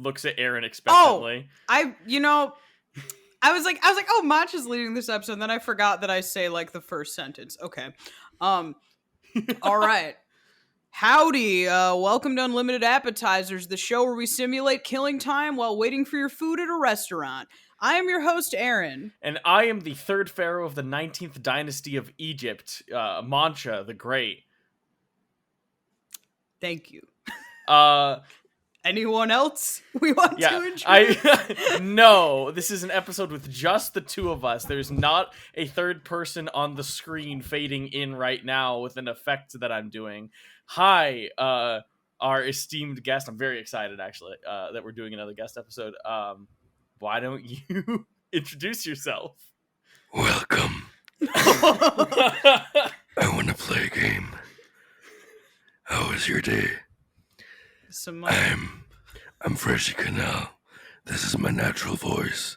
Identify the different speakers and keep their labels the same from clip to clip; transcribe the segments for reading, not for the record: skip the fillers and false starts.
Speaker 1: looks at Erin
Speaker 2: Oh,
Speaker 1: expectantly.
Speaker 2: I was like, oh, Mancha's leading this episode, and then I forgot that I say like the first sentence. Okay. All right. Howdy, welcome to Unlimited Appetizers, the show where we simulate killing time while waiting for your food at a restaurant. I am your host, Erin.
Speaker 1: And I am the third pharaoh of the 19th dynasty of Egypt, Mancha the Great.
Speaker 2: Thank you.
Speaker 1: Uh,
Speaker 2: Anyone else we want to introduce?
Speaker 1: No, this is an episode with just the two of us. There's not a third person on the screen fading in right now with an effect that I'm doing. Hi, our esteemed guest. I'm very excited, actually, that we're doing another guest episode. Why don't you introduce yourself?
Speaker 3: Welcome. I want to play a game. How was your day? I'm Freshy Kanal. This is my natural voice.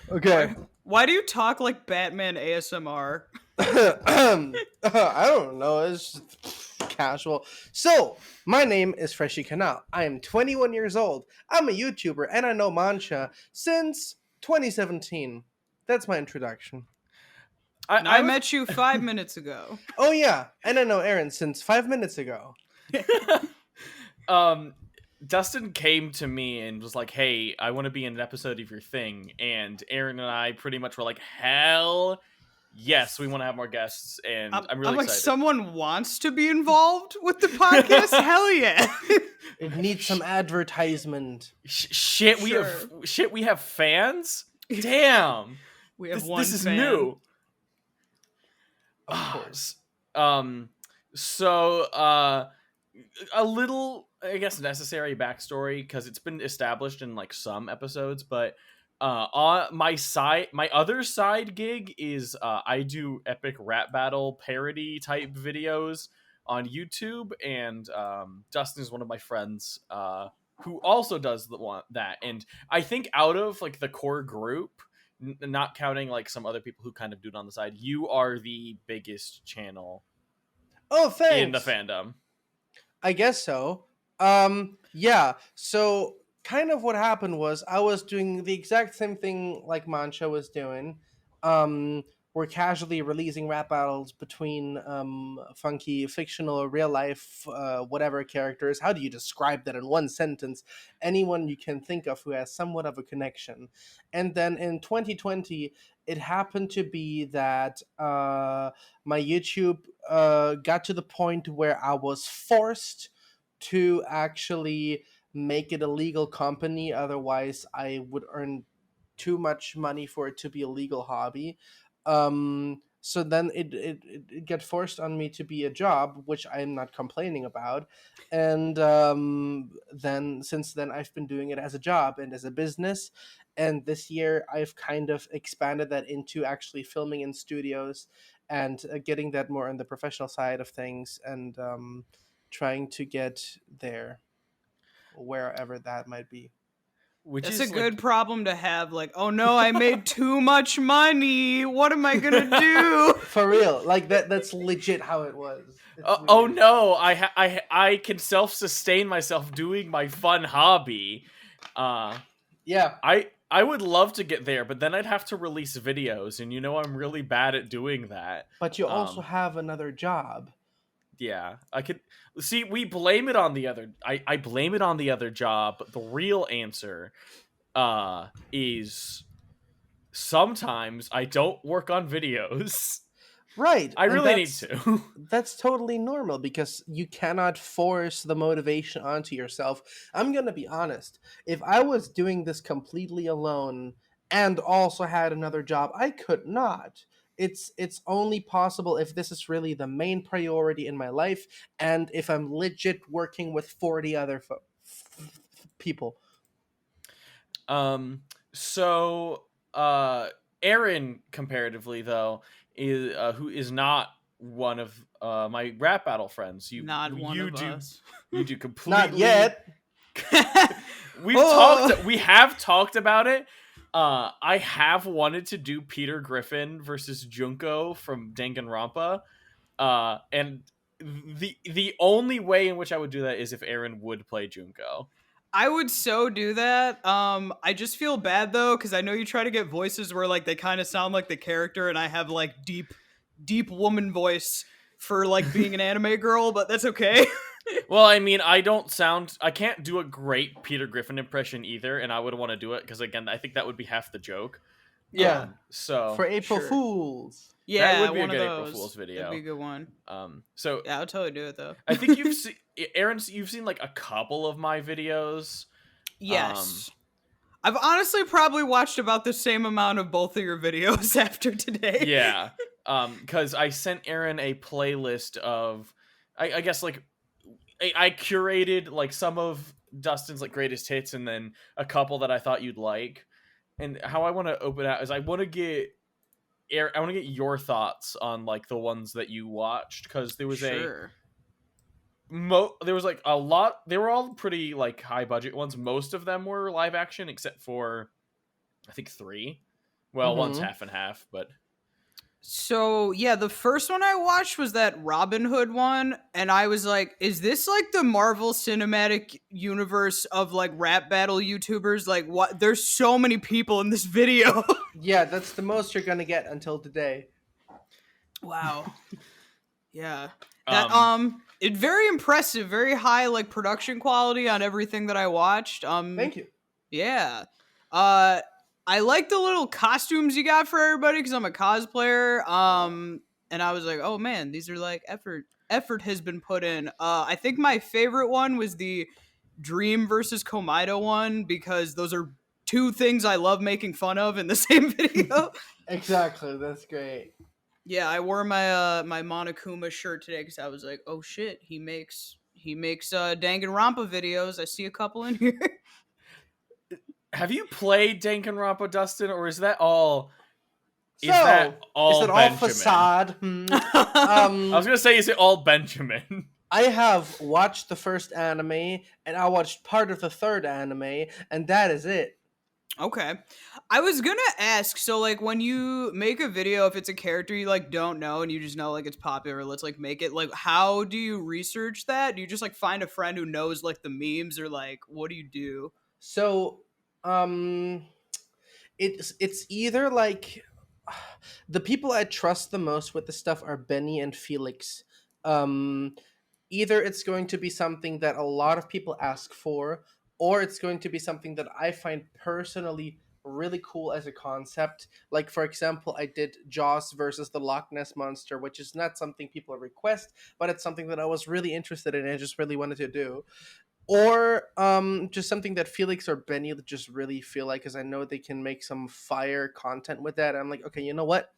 Speaker 4: Okay.
Speaker 2: Why do you talk like Batman ASMR?
Speaker 4: I don't know. It's just casual. So, my name is Freshy Kanal. I am 21 years old. I'm a YouTuber, and I know Mancha since 2017. That's my introduction.
Speaker 2: I met you 5 minutes ago.
Speaker 4: Oh, yeah. And I know Erin since 5 minutes ago.
Speaker 1: Dustin came to me and was like, hey, I want to be in an episode of your thing. And Erin and I pretty much were like, hell yes, we want to have more guests. And I'm really excited.
Speaker 2: Someone wants to be involved with the podcast? Hell yeah.
Speaker 4: It needs some advertisement.
Speaker 1: We have fans? Damn.
Speaker 2: We have one fan.
Speaker 1: This is new.
Speaker 4: Of course.
Speaker 1: So, a little, I guess, necessary backstory, because it's been established in like some episodes, but on my other side gig is I do epic rap battle parody type videos on YouTube, and Dustin is one of my friends who also does that, and I think out of like the core group, not counting like some other people who kind of do it on the side, you are the biggest channel.
Speaker 4: Oh, thanks.
Speaker 1: In the fandom.
Speaker 4: I guess so. Yeah. So kind of what happened was I was doing the exact same thing like Mancha was doing. We're casually releasing rap battles between funky, fictional, or real life, whatever characters. How do you describe that in one sentence? Anyone you can think of who has somewhat of a connection. And then in 2020, it happened to be that my YouTube got to the point where I was forced to actually make it a legal company. Otherwise, I would earn too much money for it to be a legal hobby. So then it got forced on me to be a job, which I'm not complaining about. And then since then, I've been doing it as a job and as a business. And this year, I've kind of expanded that into actually filming in studios and getting that more on the professional side of things, and trying to get there, wherever that might be.
Speaker 2: That's a good problem to have. Like, oh no, I made too much money. What am I gonna do?
Speaker 4: For real, like that's legit how it was.
Speaker 1: Oh no, I can self-sustain myself doing my fun hobby.
Speaker 4: Yeah.
Speaker 1: I would love to get there, but then I'd have to release videos, and I'm really bad at doing that.
Speaker 4: But you also have another job.
Speaker 1: Yeah, I could see. We blame it on the other. I blame it on the other job, but the real answer is sometimes I don't work on videos.
Speaker 4: Right.
Speaker 1: I really need to.
Speaker 4: That's totally normal, because you cannot force the motivation onto yourself. I'm going to be honest. If I was doing this completely alone and also had another job, I could not. It's only possible if this is really the main priority in my life, and if I'm legit working with 40 other people.
Speaker 1: So Erin, comparatively though, is who is not one of my rap battle friends.
Speaker 2: Us.
Speaker 1: You do completely.
Speaker 4: Not yet.
Speaker 1: We have talked about it. I have wanted to do Peter Griffin versus Junko from Danganronpa, and the only way in which I would do that is if Erin would play Junko.
Speaker 2: I would so do that. I just feel bad though, because I know you try to get voices where like they kind of sound like the character, and I have like deep woman voice for like being an anime girl, but that's okay.
Speaker 1: Well, I mean, I can't do a great Peter Griffin impression either, and I would want to do it because, again, I think that would be half the joke.
Speaker 4: Yeah,
Speaker 1: So
Speaker 4: for April
Speaker 2: Sure.
Speaker 4: Fools.
Speaker 2: Yeah,
Speaker 1: that would be a
Speaker 2: one of
Speaker 1: good April
Speaker 2: those.
Speaker 1: Fool's video.
Speaker 2: That'd be a good one.
Speaker 1: So
Speaker 2: Yeah, I'll totally do it though.
Speaker 1: I think you've seen, Aaron, you've seen like a couple of my videos.
Speaker 2: Yes. I've honestly probably watched about the same amount of both of your videos after today.
Speaker 1: Yeah. Because I sent Aaron a playlist of, I guess like, I curated like some of Dustin's like greatest hits and then a couple that I thought you'd like. And how I want to open out is I want to get your thoughts on like the ones that you watched, because there was
Speaker 2: Sure.
Speaker 1: there was like a lot. They were all pretty like high budget ones. Most of them were live action except for I think 3. Well, one's half and half, but
Speaker 2: So yeah, the first one I watched was that Robin Hood one, and I was like, is this like the Marvel Cinematic Universe of like rap battle YouTubers? Like what, there's so many people in this video.
Speaker 4: Yeah, that's the most you're gonna get until today.
Speaker 2: Wow. Yeah. That it very impressive, very high like production quality on everything that I watched.
Speaker 4: Thank you.
Speaker 2: Yeah. I like the little costumes you got for everybody because I'm a cosplayer. And I was like, oh man, these are like effort has been put in. I think my favorite one was the Dream versus Komaito one, because those are two things I love making fun of in the same video.
Speaker 4: Exactly, that's great.
Speaker 2: Yeah, I wore my my Monokuma shirt today because I was like, oh shit, he makes Danganronpa videos. I see a couple in here.
Speaker 1: have you played Danganronpa, Dustin, or is that all?
Speaker 4: So,
Speaker 1: Is that all
Speaker 4: is it all
Speaker 1: Benjamin?
Speaker 4: facade? Hmm.
Speaker 1: I was gonna say, is it all Benjamin?
Speaker 4: I have watched the first anime, and I watched part of the third anime, and that is it.
Speaker 2: Okay. I was gonna ask, so like when you make a video, if it's a character you like don't know and you just know like it's popular, let's like make it, like how do you research that? Do you just like find a friend who knows like the memes, or like what do you do?
Speaker 4: So, it's either like the people I trust the most with the stuff are Benny and Felix. Either it's going to be something that a lot of people ask for, or it's going to be something that I find personally really cool as a concept. Like, for example, I did Jaws versus the Loch Ness Monster, which is not something people request, but it's something that I was really interested in and just really wanted to do. Or just something that Felix or Benny just really feel like, because I know they can make some fire content with that. I'm like, okay, you know what?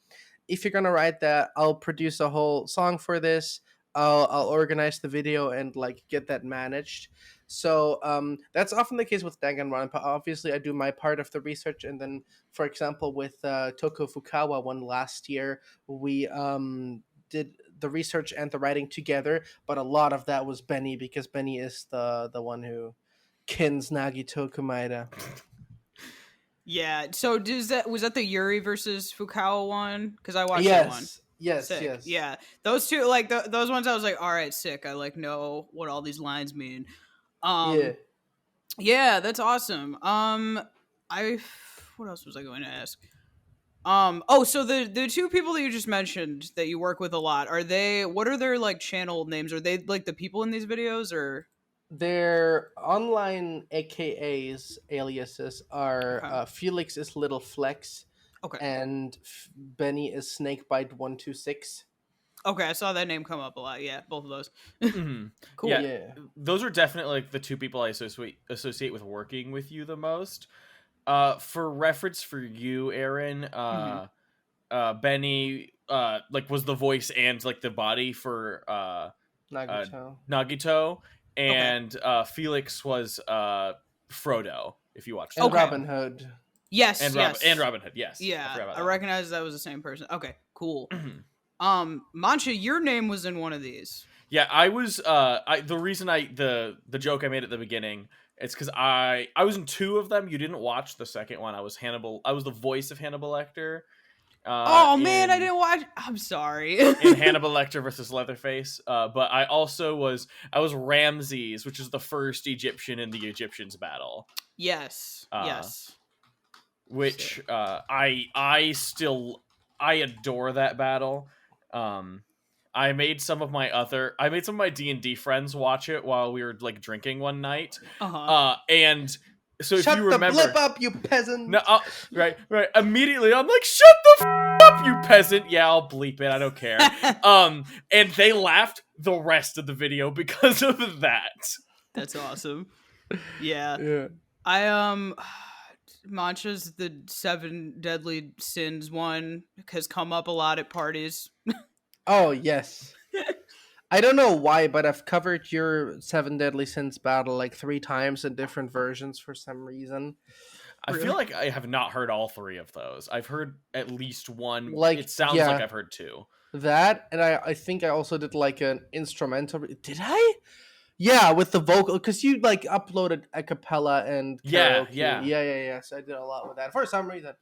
Speaker 4: If you're gonna write that, I'll produce a whole song for this. I'll organize the video and like get that managed. So that's often the case with Danganronpa. Obviously, I do my part of the research, and then, for example, with Toko Fukawa one last year, we did the research and the writing together. But a lot of that was Benny, because Benny is the one who kins Nagito Kumaida.
Speaker 2: Yeah. So was that the Yuri versus Fukawa one? Because I watched that one.
Speaker 4: Yes,
Speaker 2: Sick.
Speaker 4: yes.
Speaker 2: Yeah, those two, like those ones, I was like, all right, sick. I like know what all these lines mean.
Speaker 4: Yeah.
Speaker 2: Yeah, that's awesome. What else was I going to ask? So the two people that you just mentioned that you work with a lot, what are their like channel names? Are they like the people in these videos, or?
Speaker 4: Their online AKAs, aliases, are
Speaker 2: Okay.
Speaker 4: Felix is Little Flex,
Speaker 2: Okay.
Speaker 4: and Benny is Snakebite126.
Speaker 2: Okay, I saw that name come up a lot. Yeah, both of those.
Speaker 1: Mhm.
Speaker 2: Cool.
Speaker 1: Yeah,
Speaker 4: Yeah.
Speaker 1: those are definitely like the two people I associate with working with you the most. For reference for you, Erin, Benny like was the voice and like the body for
Speaker 4: Nagito.
Speaker 1: Nagito, and Felix was Frodo. If you watched
Speaker 4: And
Speaker 2: Okay.
Speaker 4: Robin Hood.
Speaker 2: Yes.
Speaker 1: and
Speaker 2: yes.
Speaker 1: Robin Hood, yes.
Speaker 2: Yeah,
Speaker 1: forgot about
Speaker 2: I
Speaker 1: that
Speaker 2: recognize that was the same person. Okay, cool.
Speaker 1: one.
Speaker 2: Mancha, your name was in one of these.
Speaker 1: Yeah, I was. The reason the joke I made at the beginning, it's because I was in 2 of them. You didn't watch the second one. I was Hannibal. I was the voice of Hannibal Lecter,
Speaker 2: Oh man, I
Speaker 1: in
Speaker 2: didn't watch. I'm sorry.
Speaker 1: in Hannibal Lecter versus Leatherface. But I was Ramses, which is the first Egyptian in the Egyptians battle.
Speaker 2: Yes.
Speaker 1: Uh,
Speaker 2: Yes.
Speaker 1: which I adore that battle. I made some of my D&D friends watch it while we were like drinking one night. And so if
Speaker 4: Shut
Speaker 1: you
Speaker 4: the
Speaker 1: remember,
Speaker 4: blip up, you peasant.
Speaker 1: no, right. Immediately, I'm like, "Shut the up, you peasant!" Yeah, I'll bleep it. I don't care. And they laughed the rest of the video because of that.
Speaker 2: That's awesome. Yeah.
Speaker 4: Yeah.
Speaker 2: I Mancha's the 7 deadly sins one has come up a lot at parties.
Speaker 4: Oh yes. I don't know why, but I've covered your 7 Deadly Sins battle like 3 times in different versions for some reason.
Speaker 1: I feel like I have not heard all 3 of those. I've heard at least one.
Speaker 4: Like,
Speaker 1: It sounds
Speaker 4: yeah.
Speaker 1: like I've heard 2.
Speaker 4: That, and I think I also did like an instrumental. Did I? Yeah, with the vocal, because you like uploaded a cappella and
Speaker 1: Yeah,
Speaker 4: karaoke.
Speaker 1: yeah.
Speaker 4: Yeah. So I did a lot with that for some reason.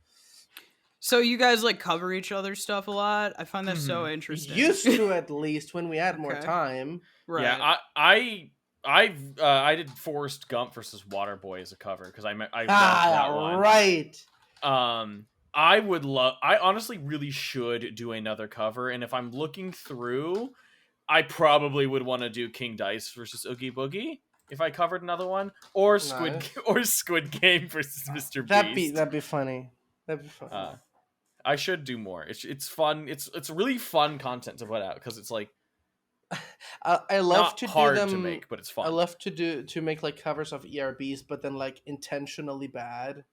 Speaker 2: So you guys like cover each other's stuff a lot? I find that so interesting.
Speaker 4: Used to, at least, when we had more
Speaker 2: Okay.
Speaker 4: time.
Speaker 2: Right.
Speaker 1: Yeah, I did Forrest Gump versus Waterboy as a cover because I loved that one.
Speaker 4: Right.
Speaker 1: I honestly really should do another cover, and if I'm looking through, I probably would want to do King Dice versus Oogie Boogie if I covered another one, or Squid Game versus Mr. Beast.
Speaker 4: That'd be funny. That'd be funny.
Speaker 1: I should do more. It's fun. It's really fun content to put out because it's like
Speaker 4: I love
Speaker 1: not
Speaker 4: to
Speaker 1: hard
Speaker 4: do them,
Speaker 1: to make, but it's fun.
Speaker 4: I love to make like covers of ERBs, but then like intentionally bad.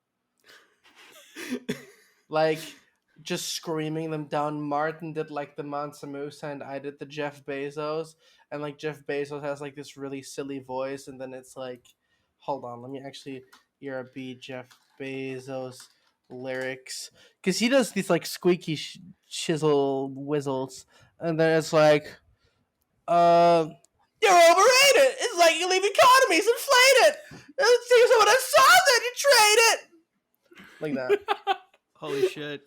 Speaker 4: Like just screaming them down. Martin did like the Mansa Musa, and I did the Jeff Bezos. And like Jeff Bezos has like this really silly voice, and then it's like, hold on, let me actually ERB Jeff Bezos lyrics, because he does these like squeaky chisel whistles, and then it's like, you're overrated. It's like you leave economies inflated. It seems when I saw that you trade it. Like that.
Speaker 2: Holy shit.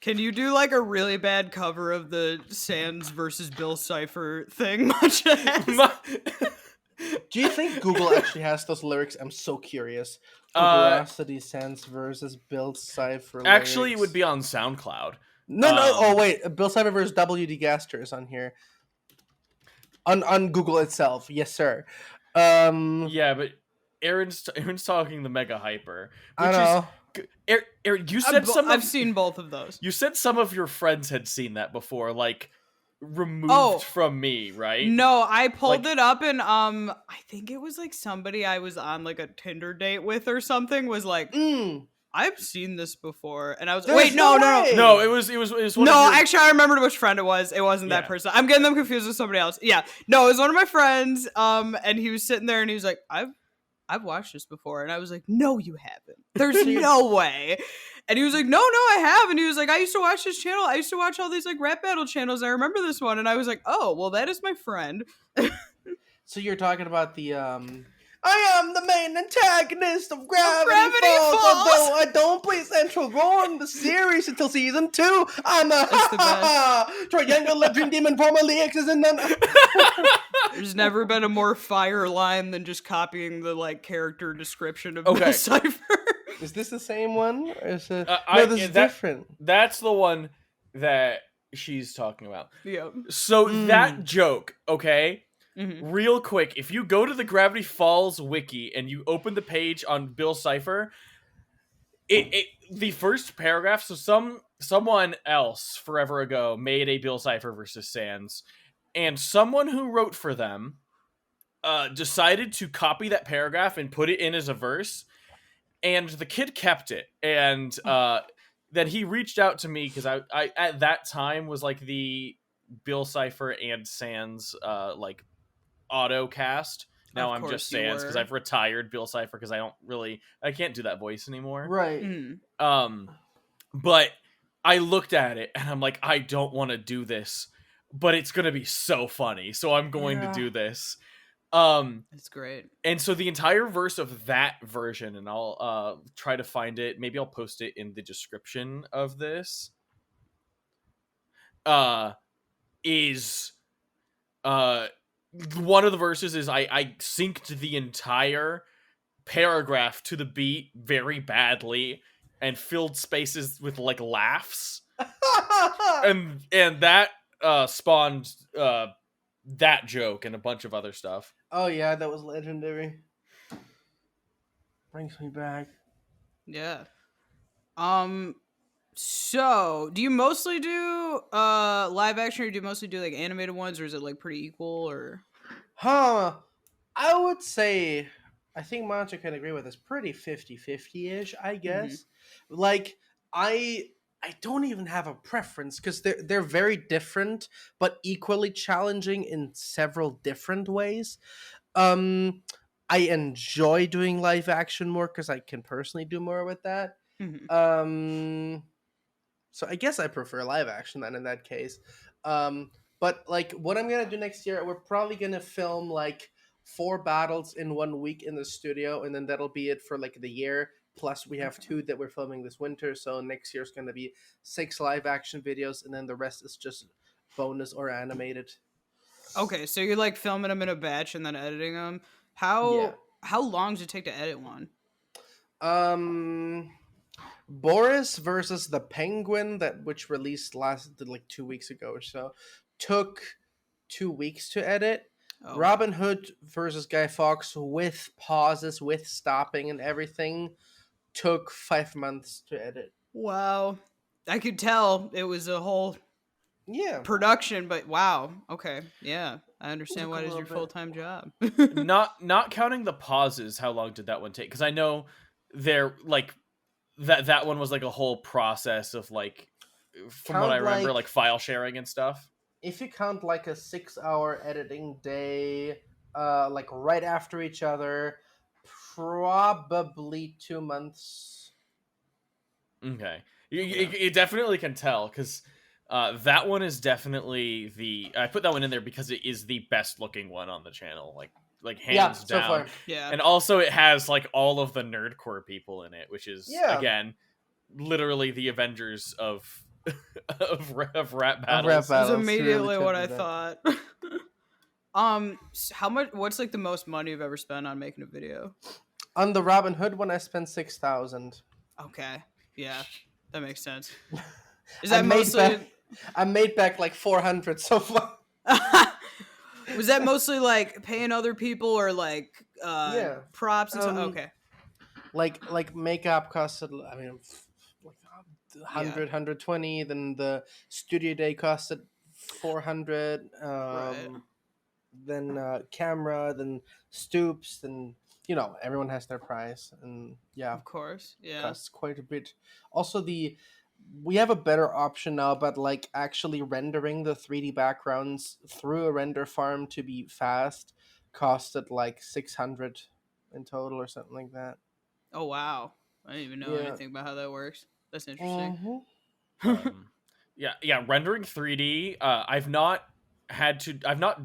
Speaker 2: Can you do like a really bad cover of the Sands versus Bill Cipher thing?
Speaker 4: Do you think Google actually has those lyrics? I'm so curious. Veracity Sands versus Bill Cipher.
Speaker 1: Actually,
Speaker 4: lyrics.
Speaker 1: it would be on SoundCloud.
Speaker 4: No. Oh wait, Bill Cipher versus W.D. Gaster is on here. On Google itself, yes sir.
Speaker 1: Yeah, but Erin's talking the Mega Hyper.
Speaker 4: I know.
Speaker 1: Erin, you said
Speaker 2: I've seen both of those.
Speaker 1: You said some of your friends had seen that before, like removed from me, right?
Speaker 2: No, I pulled it up, and I think it was like somebody I was on like a Tinder date with or something was like, I've seen this before, and I was
Speaker 4: Wait, no,
Speaker 1: it was one
Speaker 2: no.
Speaker 1: of your...
Speaker 2: Actually, I remembered which friend it was. It wasn't that person. I'm getting them confused with somebody else. Yeah, no, it was one of my friends. And he was sitting there, and he was like, I've watched this before. And I was like, no, you haven't. There's no way. And he was like, no, I have. And he was like, I used to watch this channel. I used to watch all these like rap battle channels. I remember this one. And I was like, oh, well, that is my friend.
Speaker 4: So you're talking about the I am the main antagonist of Gravity Falls. Although I don't play central role in the series until season 2. I'm a triangular dream demon formerly exists in them.
Speaker 2: There's never been a more fire line than just copying the like character description of Bill Cipher.
Speaker 4: Is this the same one? Or is it... no, this is different.
Speaker 1: That's the one that she's talking about.
Speaker 2: Yeah.
Speaker 1: So that joke, okay?
Speaker 2: Mm-hmm.
Speaker 1: Real quick, if you go to the Gravity Falls wiki and you open the page on Bill Cipher, the first paragraph, so someone else forever ago made a Bill Cipher versus Sans, and someone who wrote for them decided to copy that paragraph and put it in as a verse, and the kid kept it, and then he reached out to me because I at that time was like the Bill Cipher and Sans like auto cast. Now I'm just Sans because I've retired Bill Cipher because I can't do that voice anymore.
Speaker 4: Right.
Speaker 1: But I looked at it and I'm like, I don't want to do this, but it's gonna be so funny, so I'm going to do this.
Speaker 2: It's great.
Speaker 1: And so the entire verse of that version, and I'll try to find it. Maybe I'll post it in the description of this. is one of the verses is I synced the entire paragraph to the beat very badly and filled spaces with like laughs, and that spawned that joke and a bunch of other stuff.
Speaker 4: Oh yeah, that was legendary. Brings me back.
Speaker 2: Yeah. So do you mostly do live action, or do you mostly do like animated ones, or is it like pretty equal, or?
Speaker 4: Huh. I would say, I think Mancha can agree with this, pretty 50-50-ish, I guess. Like, I don't even have a preference because they're very different, but equally challenging in several different ways. Um, I enjoy doing live action more because I can personally do more with that. So I guess I prefer live action then in that case. But like what I'm gonna do next year, we're probably gonna film like 4 battles in 1 week in the studio, and then that'll be it for like the year. Plus we have 2 that we're filming this winter, so next year's gonna be 6 live action videos, and then the rest is just bonus or animated.
Speaker 2: Okay, so you're like filming them in a batch and then editing them.
Speaker 4: Yeah.
Speaker 2: How long does it take to edit one?
Speaker 4: Boris versus the Penguin, that which released like 2 weeks ago or so, took 2 weeks to edit.
Speaker 2: Oh,
Speaker 4: Robin Hood versus Guy Fawkes with pauses, with stopping and everything, took 5 months to edit.
Speaker 2: wow. I could tell it was a whole
Speaker 4: Yeah.
Speaker 2: production, but wow. Okay. Yeah. I understand
Speaker 4: Took
Speaker 2: why
Speaker 4: a
Speaker 2: it is
Speaker 4: little
Speaker 2: your
Speaker 4: bit.
Speaker 2: full-time job.
Speaker 1: Not counting the pauses, how long did that one take? Because I know they're like that one was like a whole process of like, from what I
Speaker 4: Count,
Speaker 1: remember,
Speaker 4: like,
Speaker 1: like file sharing and stuff.
Speaker 4: if you count like a 6-hour editing day, like right after each other, probably 2 months.
Speaker 1: Okay,
Speaker 4: Yeah.
Speaker 1: you definitely can tell because that one is definitely I put that one in there because it is the best looking one on the channel, like hands
Speaker 4: so
Speaker 1: down.
Speaker 4: far.
Speaker 2: Yeah.
Speaker 1: And also it has like all of the nerdcore people in it, which is again literally the Avengers of of rap battles.
Speaker 2: That's
Speaker 4: battles,
Speaker 2: immediately
Speaker 4: really
Speaker 2: what
Speaker 4: could
Speaker 2: I
Speaker 4: do that.
Speaker 2: thought. How much? What's like the most money you've ever spent on making a video?
Speaker 4: On the Robin Hood one, I spent 6,000.
Speaker 2: Okay, yeah, that makes sense. Is
Speaker 4: I
Speaker 2: that
Speaker 4: made
Speaker 2: mostly?
Speaker 4: back, I made back like 400 so far.
Speaker 2: Was that mostly like paying other people or like
Speaker 4: Yeah.
Speaker 2: props and stuff? Okay.
Speaker 4: Like makeup costed, I mean, like 100, 120. Then the studio day costed 400.
Speaker 2: Right.
Speaker 4: Then camera, then stoops, then everyone has their price, and yeah,
Speaker 2: Of course. Yeah.
Speaker 4: costs quite a bit. Also, we have a better option now, but like actually rendering the 3D backgrounds through a render farm to be fast costed like 600 in total or something like that.
Speaker 2: Oh wow. I didn't even know
Speaker 4: Yeah.
Speaker 2: anything about how that works. That's interesting.
Speaker 1: Yeah, rendering 3D. I've not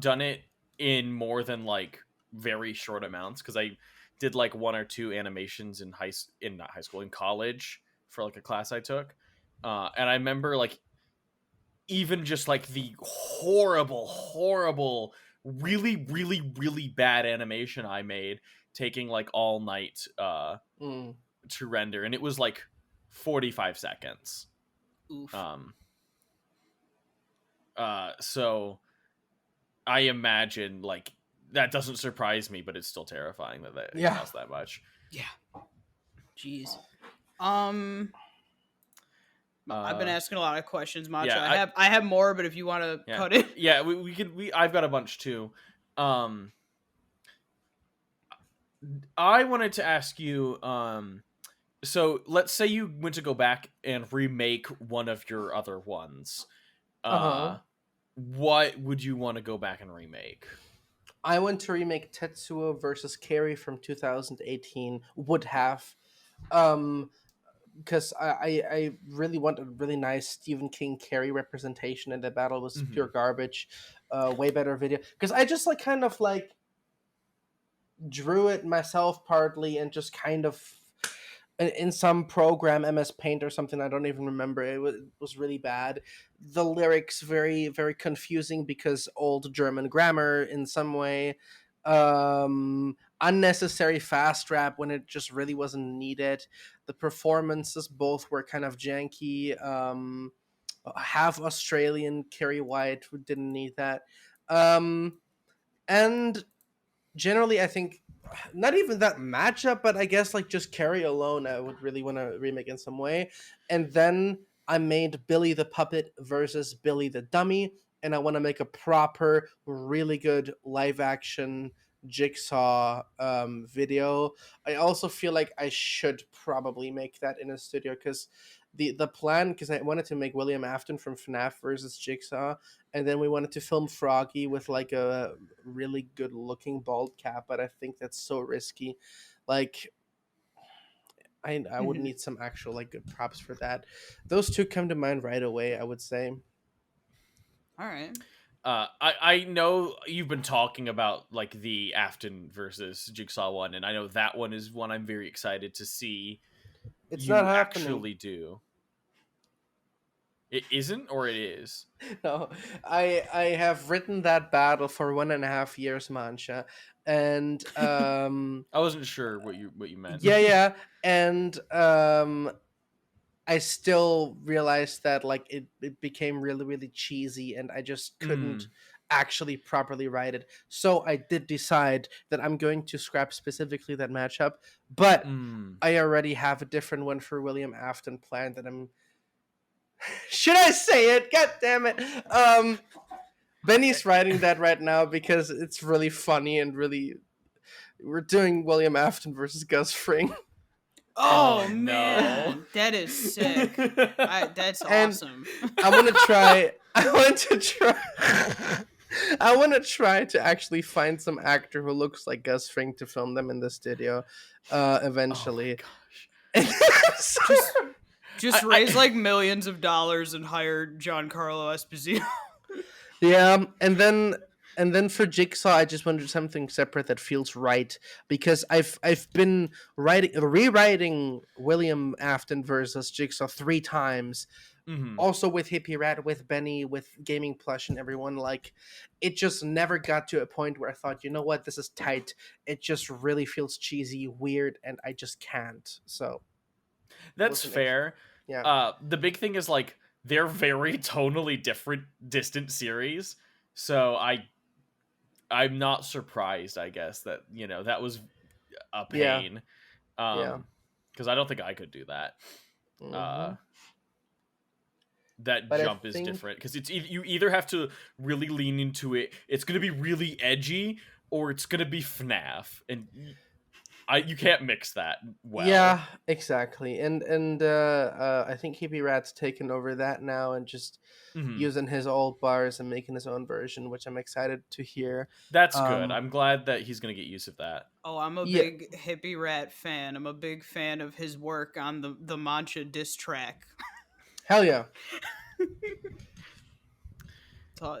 Speaker 1: done it in more than like very short amounts because I did like 1 or 2 animations in college for like a class I took, and I remember like even just like the horrible, really, really, really bad animation I made taking like all night to render, and it was like 45 seconds.
Speaker 2: Oof.
Speaker 1: So I imagine like that doesn't surprise me, but it's still terrifying that it costs that much.
Speaker 2: Yeah. Jeez. I've been asking a lot of questions, Mancha.
Speaker 1: Yeah,
Speaker 2: I have more, but if you want to cut it,
Speaker 1: yeah, we could. I've got a bunch too. I wanted to ask you. So let's say you went to go back and remake one of your other ones. What would you want to go back and remake?
Speaker 4: I want to remake Tetsuo versus Carrie from 2018. Would have, because I really want a really nice Stephen King Carrie representation, and the battle was pure garbage. Way better video because I just like kind of like drew it myself partly and just kind of in some program, MS Paint or something. I don't even remember. Was really bad. The lyrics very very confusing because old German grammar in some way. Unnecessary fast rap when it just really wasn't needed. The performances both were kind of janky. Half Australian Kerry White, who didn't need that. And generally, I think not even that matchup, but I guess like just Carrie alone, I would really want to remake in some way. And then I made Billy the Puppet versus Billy the Dummy, and I want to make a proper, really good live action Jigsaw video. I also feel like I should probably make that in a studio because the plan, because I wanted to make William Afton from FNAF versus Jigsaw, and then we wanted to film Froggy with like a really good looking bald cap, but I think that's so risky. Like I would need some actual like good props for that. Those two come to mind right away, I would say.
Speaker 2: All right.
Speaker 1: I know you've been talking about like the Afton versus Jigsaw one, and I know that one is one I'm very excited to see.
Speaker 4: It's
Speaker 1: you
Speaker 4: not happening.
Speaker 1: actually do. It isn't, or it is?
Speaker 4: No, I have written that battle for 1.5 years, Mancha, and
Speaker 1: I wasn't sure what you meant.
Speaker 4: yeah, and I still realized that like it became really really cheesy, and I just couldn't actually properly write it. So I did decide that I'm going to scrap specifically that matchup, but I already have a different one for William Afton planned that I'm. Should I say it? God damn it! Benny's writing that right now because it's really funny and really. We're doing William Afton versus Gus Fring.
Speaker 2: Oh man, that is sick. That's awesome.
Speaker 4: I want to try. I want to try to actually find some actor who looks like Gus Fring to film them in the studio, eventually.
Speaker 1: Oh my gosh.
Speaker 2: Just raise like millions of dollars and hire Giancarlo Esposito.
Speaker 4: Yeah, and then for Jigsaw, I just wanted something separate that feels right because I've been rewriting William Afton versus Jigsaw 3 times. Also with Hippie Rat, with Benny, with Gaming Plush, and everyone. Like, it just never got to a point where I thought, you know what, this is tight. It just really feels cheesy, weird, and I just can't. So
Speaker 1: that's fair.
Speaker 4: Yeah.
Speaker 1: The big thing is like they're very tonally different, distant series. So I'm not surprised, I guess, that that was a pain. Because I don't think I could do that. That
Speaker 4: but
Speaker 1: jump is different because it's you either have to really lean into it. It's going to be really edgy, or it's going to be FNAF, and you can't mix that well.
Speaker 4: Yeah, exactly. And I think Hippie Rat's taken over that now and just using his old bars and making his own version, which I'm excited to hear.
Speaker 1: That's good. I'm glad that he's going to get use of that.
Speaker 2: Oh, I'm a big Hippie Rat fan. I'm a big fan of his work on the Mancha diss track.
Speaker 4: Hell yeah.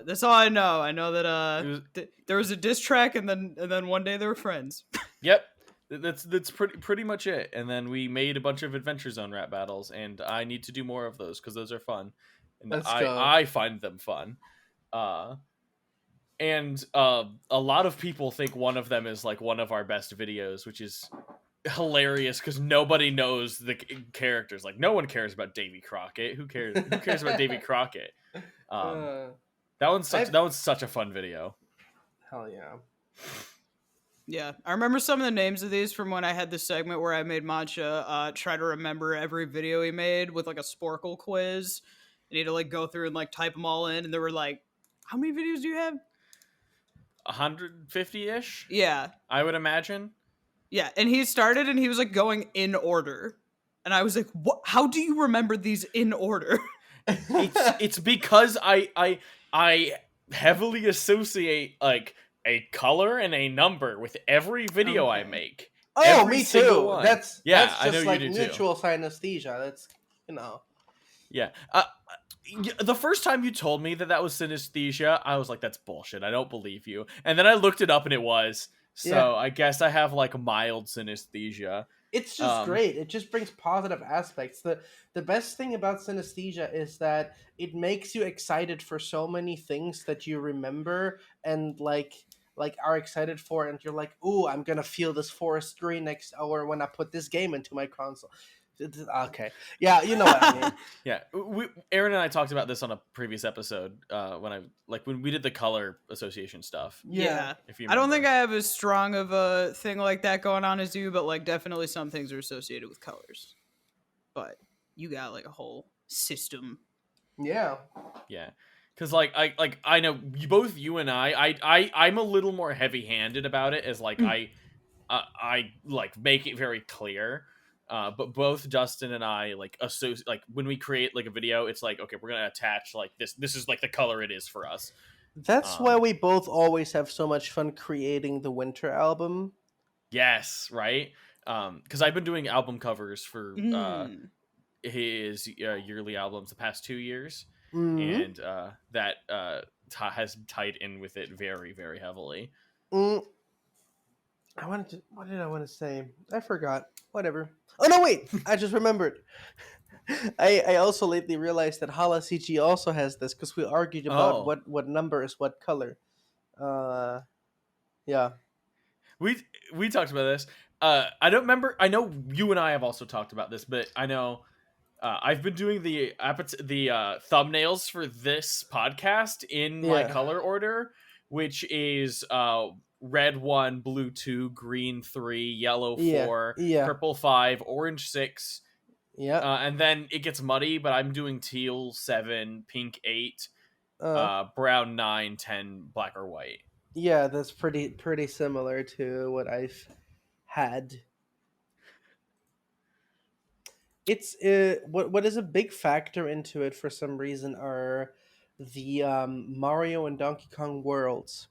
Speaker 2: That's all I know. I know that there was a diss track, and then one day they were friends.
Speaker 1: Yep. That's pretty much it. And then we made a bunch of Adventure Zone rap battles, and I need to do more of those because those are fun. And I find them fun. And a lot of people think one of them is like one of our best videos, which is hilarious because nobody knows the characters. Like, no one cares about Davy Crockett. Who cares? Who cares about Davy Crockett? That one's such a fun video.
Speaker 4: Hell yeah.
Speaker 2: Yeah, I remember some of the names of these from when I had this segment where I made Mancha try to remember every video he made with like a Sporkle quiz. And he had to like go through and like type them all in, and there were like, how many videos do you have?
Speaker 1: 150-ish?
Speaker 2: Yeah. I
Speaker 1: would imagine.
Speaker 2: Yeah, and he started and he was like going in order. And I was like, "What? How do you remember these in order?"
Speaker 1: It's because I heavily associate like a color and a number with every video I make.
Speaker 4: Oh, me too.
Speaker 1: One.
Speaker 4: That's just
Speaker 1: I know
Speaker 4: like
Speaker 1: you do
Speaker 4: mutual
Speaker 1: too.
Speaker 4: synesthesia. That's
Speaker 1: Yeah. The first time you told me that was synesthesia, I was like, that's bullshit. I don't believe you. And then I looked it up and it was. So I guess I have like mild synesthesia.
Speaker 4: It's just great. It just brings positive aspects. The best thing about synesthesia is that it makes you excited for so many things that you remember and like are excited for, and you're like, "Ooh, I'm gonna feel this forest green next hour when I put this game into my console." Okay, yeah, you know what I mean.
Speaker 1: Yeah, Erin and I talked about this on a previous episode when we did the color association stuff.
Speaker 2: Yeah.
Speaker 1: If you
Speaker 2: I don't
Speaker 1: remember.
Speaker 2: think I have as strong of a thing like that going on as you, but like definitely some things are associated with colors. But you got like a whole system.
Speaker 4: Yeah.
Speaker 1: Yeah, because I know you and I'm a little more heavy handed about it, as like I like make it very clear. But both Dustin and I like associate, like when we create like a video, it's like, okay, we're gonna attach like this is like the color it is for us.
Speaker 4: That's why we both always have so much fun creating the winter album.
Speaker 1: Yes, right. Because I've been doing album covers for his yearly albums the past 2 years, and that has tied in with it very, very heavily.
Speaker 4: What did I want to say? I forgot. Whatever. Oh no, wait! I just remembered. I also lately realized that Hala CG also has this because we argued about what number is what color. Yeah.
Speaker 1: We talked about this. I don't remember. I know you and I have also talked about this, but I know I've been doing the thumbnails for this podcast in my color order, which is red 1, blue 2, green 3, yellow 4, purple 5, orange 6.
Speaker 4: Yeah.
Speaker 1: And then it gets muddy, but I'm doing teal 7, pink 8, brown 9, 10, black or white.
Speaker 4: Yeah, that's pretty similar to what I've had. It's what is a big factor into it for some reason are the Mario and Donkey Kong worlds.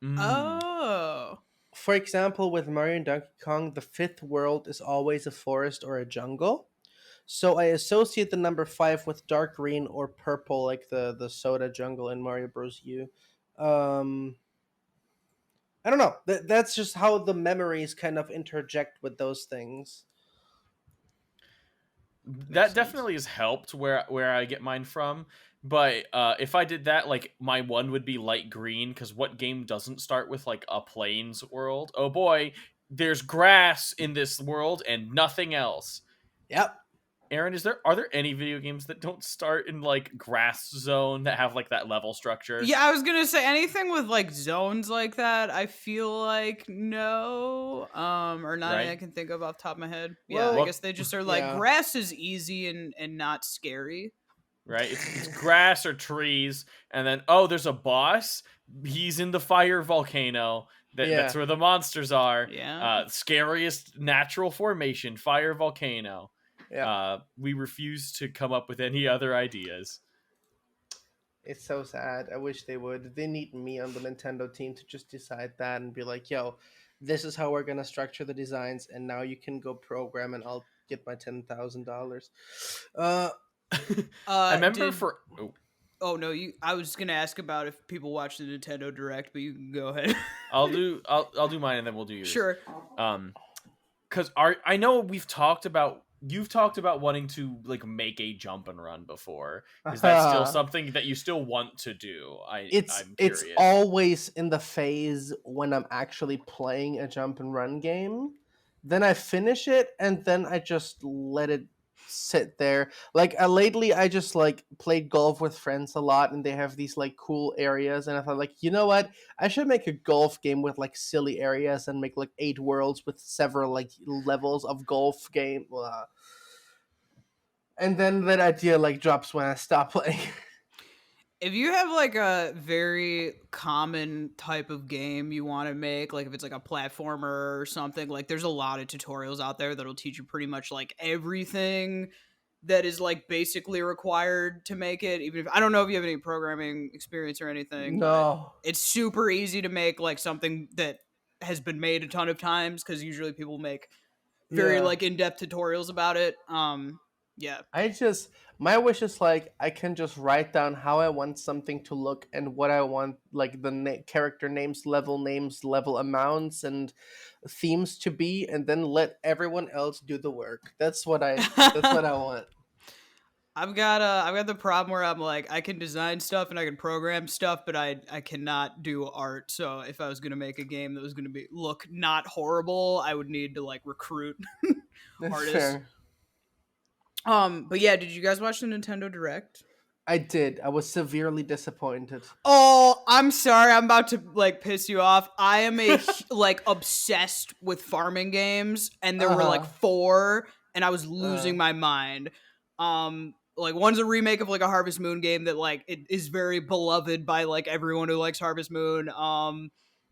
Speaker 2: Oh.
Speaker 4: For example, with Mario and Donkey Kong, the 5th world is always a forest or a jungle. So I associate the number 5 with dark green or purple, like the soda jungle in Mario Bros. U. I don't know. That's just how the memories kind of interject with those things.
Speaker 1: That definitely has helped where I get mine from. But if I did that, like my one would be light green, because what game doesn't start with like a plains world? Oh boy, there's grass in this world and nothing else.
Speaker 4: Yep.
Speaker 1: Erin, are there any video games that don't start in like grass zone that have like that level structure?
Speaker 2: Yeah, I was gonna say anything with like zones like that. I feel like no, or not.
Speaker 1: Right.
Speaker 2: I can think of off the top of my head.
Speaker 4: Well,
Speaker 2: yeah, I guess they just are like grass is easy and not scary.
Speaker 1: Right, it's grass or trees, and then there's a boss. He's in the fire volcano. That's where the monsters are.
Speaker 2: Yeah.
Speaker 1: Scariest natural formation, fire volcano.
Speaker 4: Yeah.
Speaker 1: We refuse to come up with any other ideas.
Speaker 4: It's so sad. I wish they would. They need me on the Nintendo team to just decide that and be like, yo, this is how we're going to structure the designs, and now you can go program and I'll get my $10,000.
Speaker 1: I remember
Speaker 2: Oh no, I was gonna ask about if people watch the Nintendo Direct, but you can go ahead.
Speaker 1: I'll do mine and then we'll do yours.
Speaker 2: Sure.
Speaker 1: Because I know you've talked about wanting to like make a jump and run before. Is that still something that you still want to do? I'm curious.
Speaker 4: It's always in the phase when I'm actually playing a jump and run game. Then I finish it and then I just let it sit there. Like lately I just like played golf with friends a lot, and they have these like cool areas, and I thought like, you know what, I should make a golf game with like silly areas and make like 8 worlds with several like levels of golf game. And then that idea like drops when I stop playing.
Speaker 2: If you have like a very common type of game you want to make, like if it's like a platformer or something, like there's a lot of tutorials out there that'll teach you pretty much like everything that is like basically required to make it. Even if I don't know if you have any programming experience or anything.
Speaker 4: No.
Speaker 2: It's super easy to make like something that has been made a ton of times, because usually people make very like in-depth tutorials about it. Yeah.
Speaker 4: My wish is like I can just write down how I want something to look and what I want, like the character names, level amounts, and themes to be, and then let everyone else do the work. That's what I. That's what I want.
Speaker 2: I've got the problem where I'm like I can design stuff and I can program stuff, but I cannot do art. So if I was gonna make a game that was gonna look not horrible, I would need to like recruit
Speaker 4: That's
Speaker 2: artists.
Speaker 4: fair.
Speaker 2: But yeah, did you guys watch the Nintendo Direct?
Speaker 4: I did. I was severely disappointed.
Speaker 2: Oh, I'm sorry. I'm about to like piss you off. I am like obsessed with farming games, and there were like 4, and I was losing my mind. Like one's a remake of like a Harvest Moon game that like it is very beloved by like everyone who likes Harvest Moon.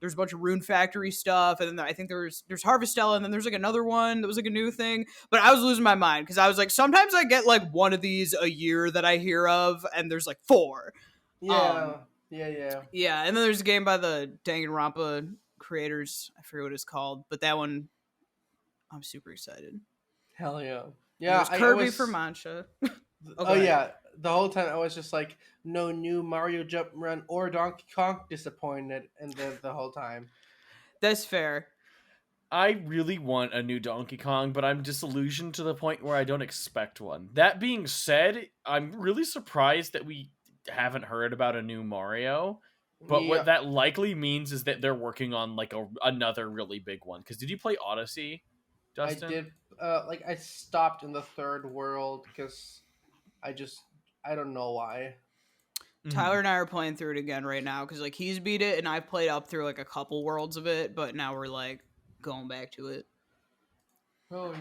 Speaker 2: There's a bunch of Rune Factory stuff, and then I think there's Harvestella, and then there's like another one that was like a new thing. But I was losing my mind because I was like, sometimes I get like one of these a year that I hear of, and there's like 4.
Speaker 4: Yeah.
Speaker 2: Yeah, and then there's a game by the Danganronpa creators. I forget what it's called, but that one, I'm super excited.
Speaker 4: Hell yeah.
Speaker 2: Yeah, there's Kirby for Mancha.
Speaker 4: Oh yeah, the whole time I was just like, no new Mario Jump Run or Donkey Kong, disappointed, and the whole time.
Speaker 2: That's fair.
Speaker 1: I really want a new Donkey Kong, but I'm disillusioned to the point where I don't expect one. That being said, I'm really surprised that we haven't heard about a new Mario. But what that likely means is that they're working on like another really big one. Because did you play Odyssey, Dustin?
Speaker 4: I did. Like I stopped in the third world because I don't know why.
Speaker 2: Tyler and I are playing through it again right now because like he's beat it and I've played up through like a couple worlds of it, but now we're like going back to it.
Speaker 4: Oh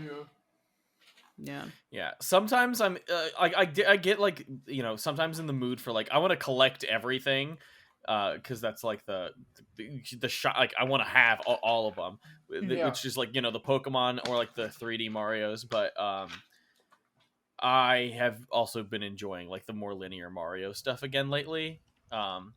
Speaker 2: yeah.
Speaker 1: Yeah. Sometimes I'm I get like, you know, sometimes in the mood for like I want to collect everything, because that's like the shot. Like I want to have all of them, which is like, you know, the Pokemon or like the 3D Marios, but I have also been enjoying like the more linear Mario stuff again lately. I'm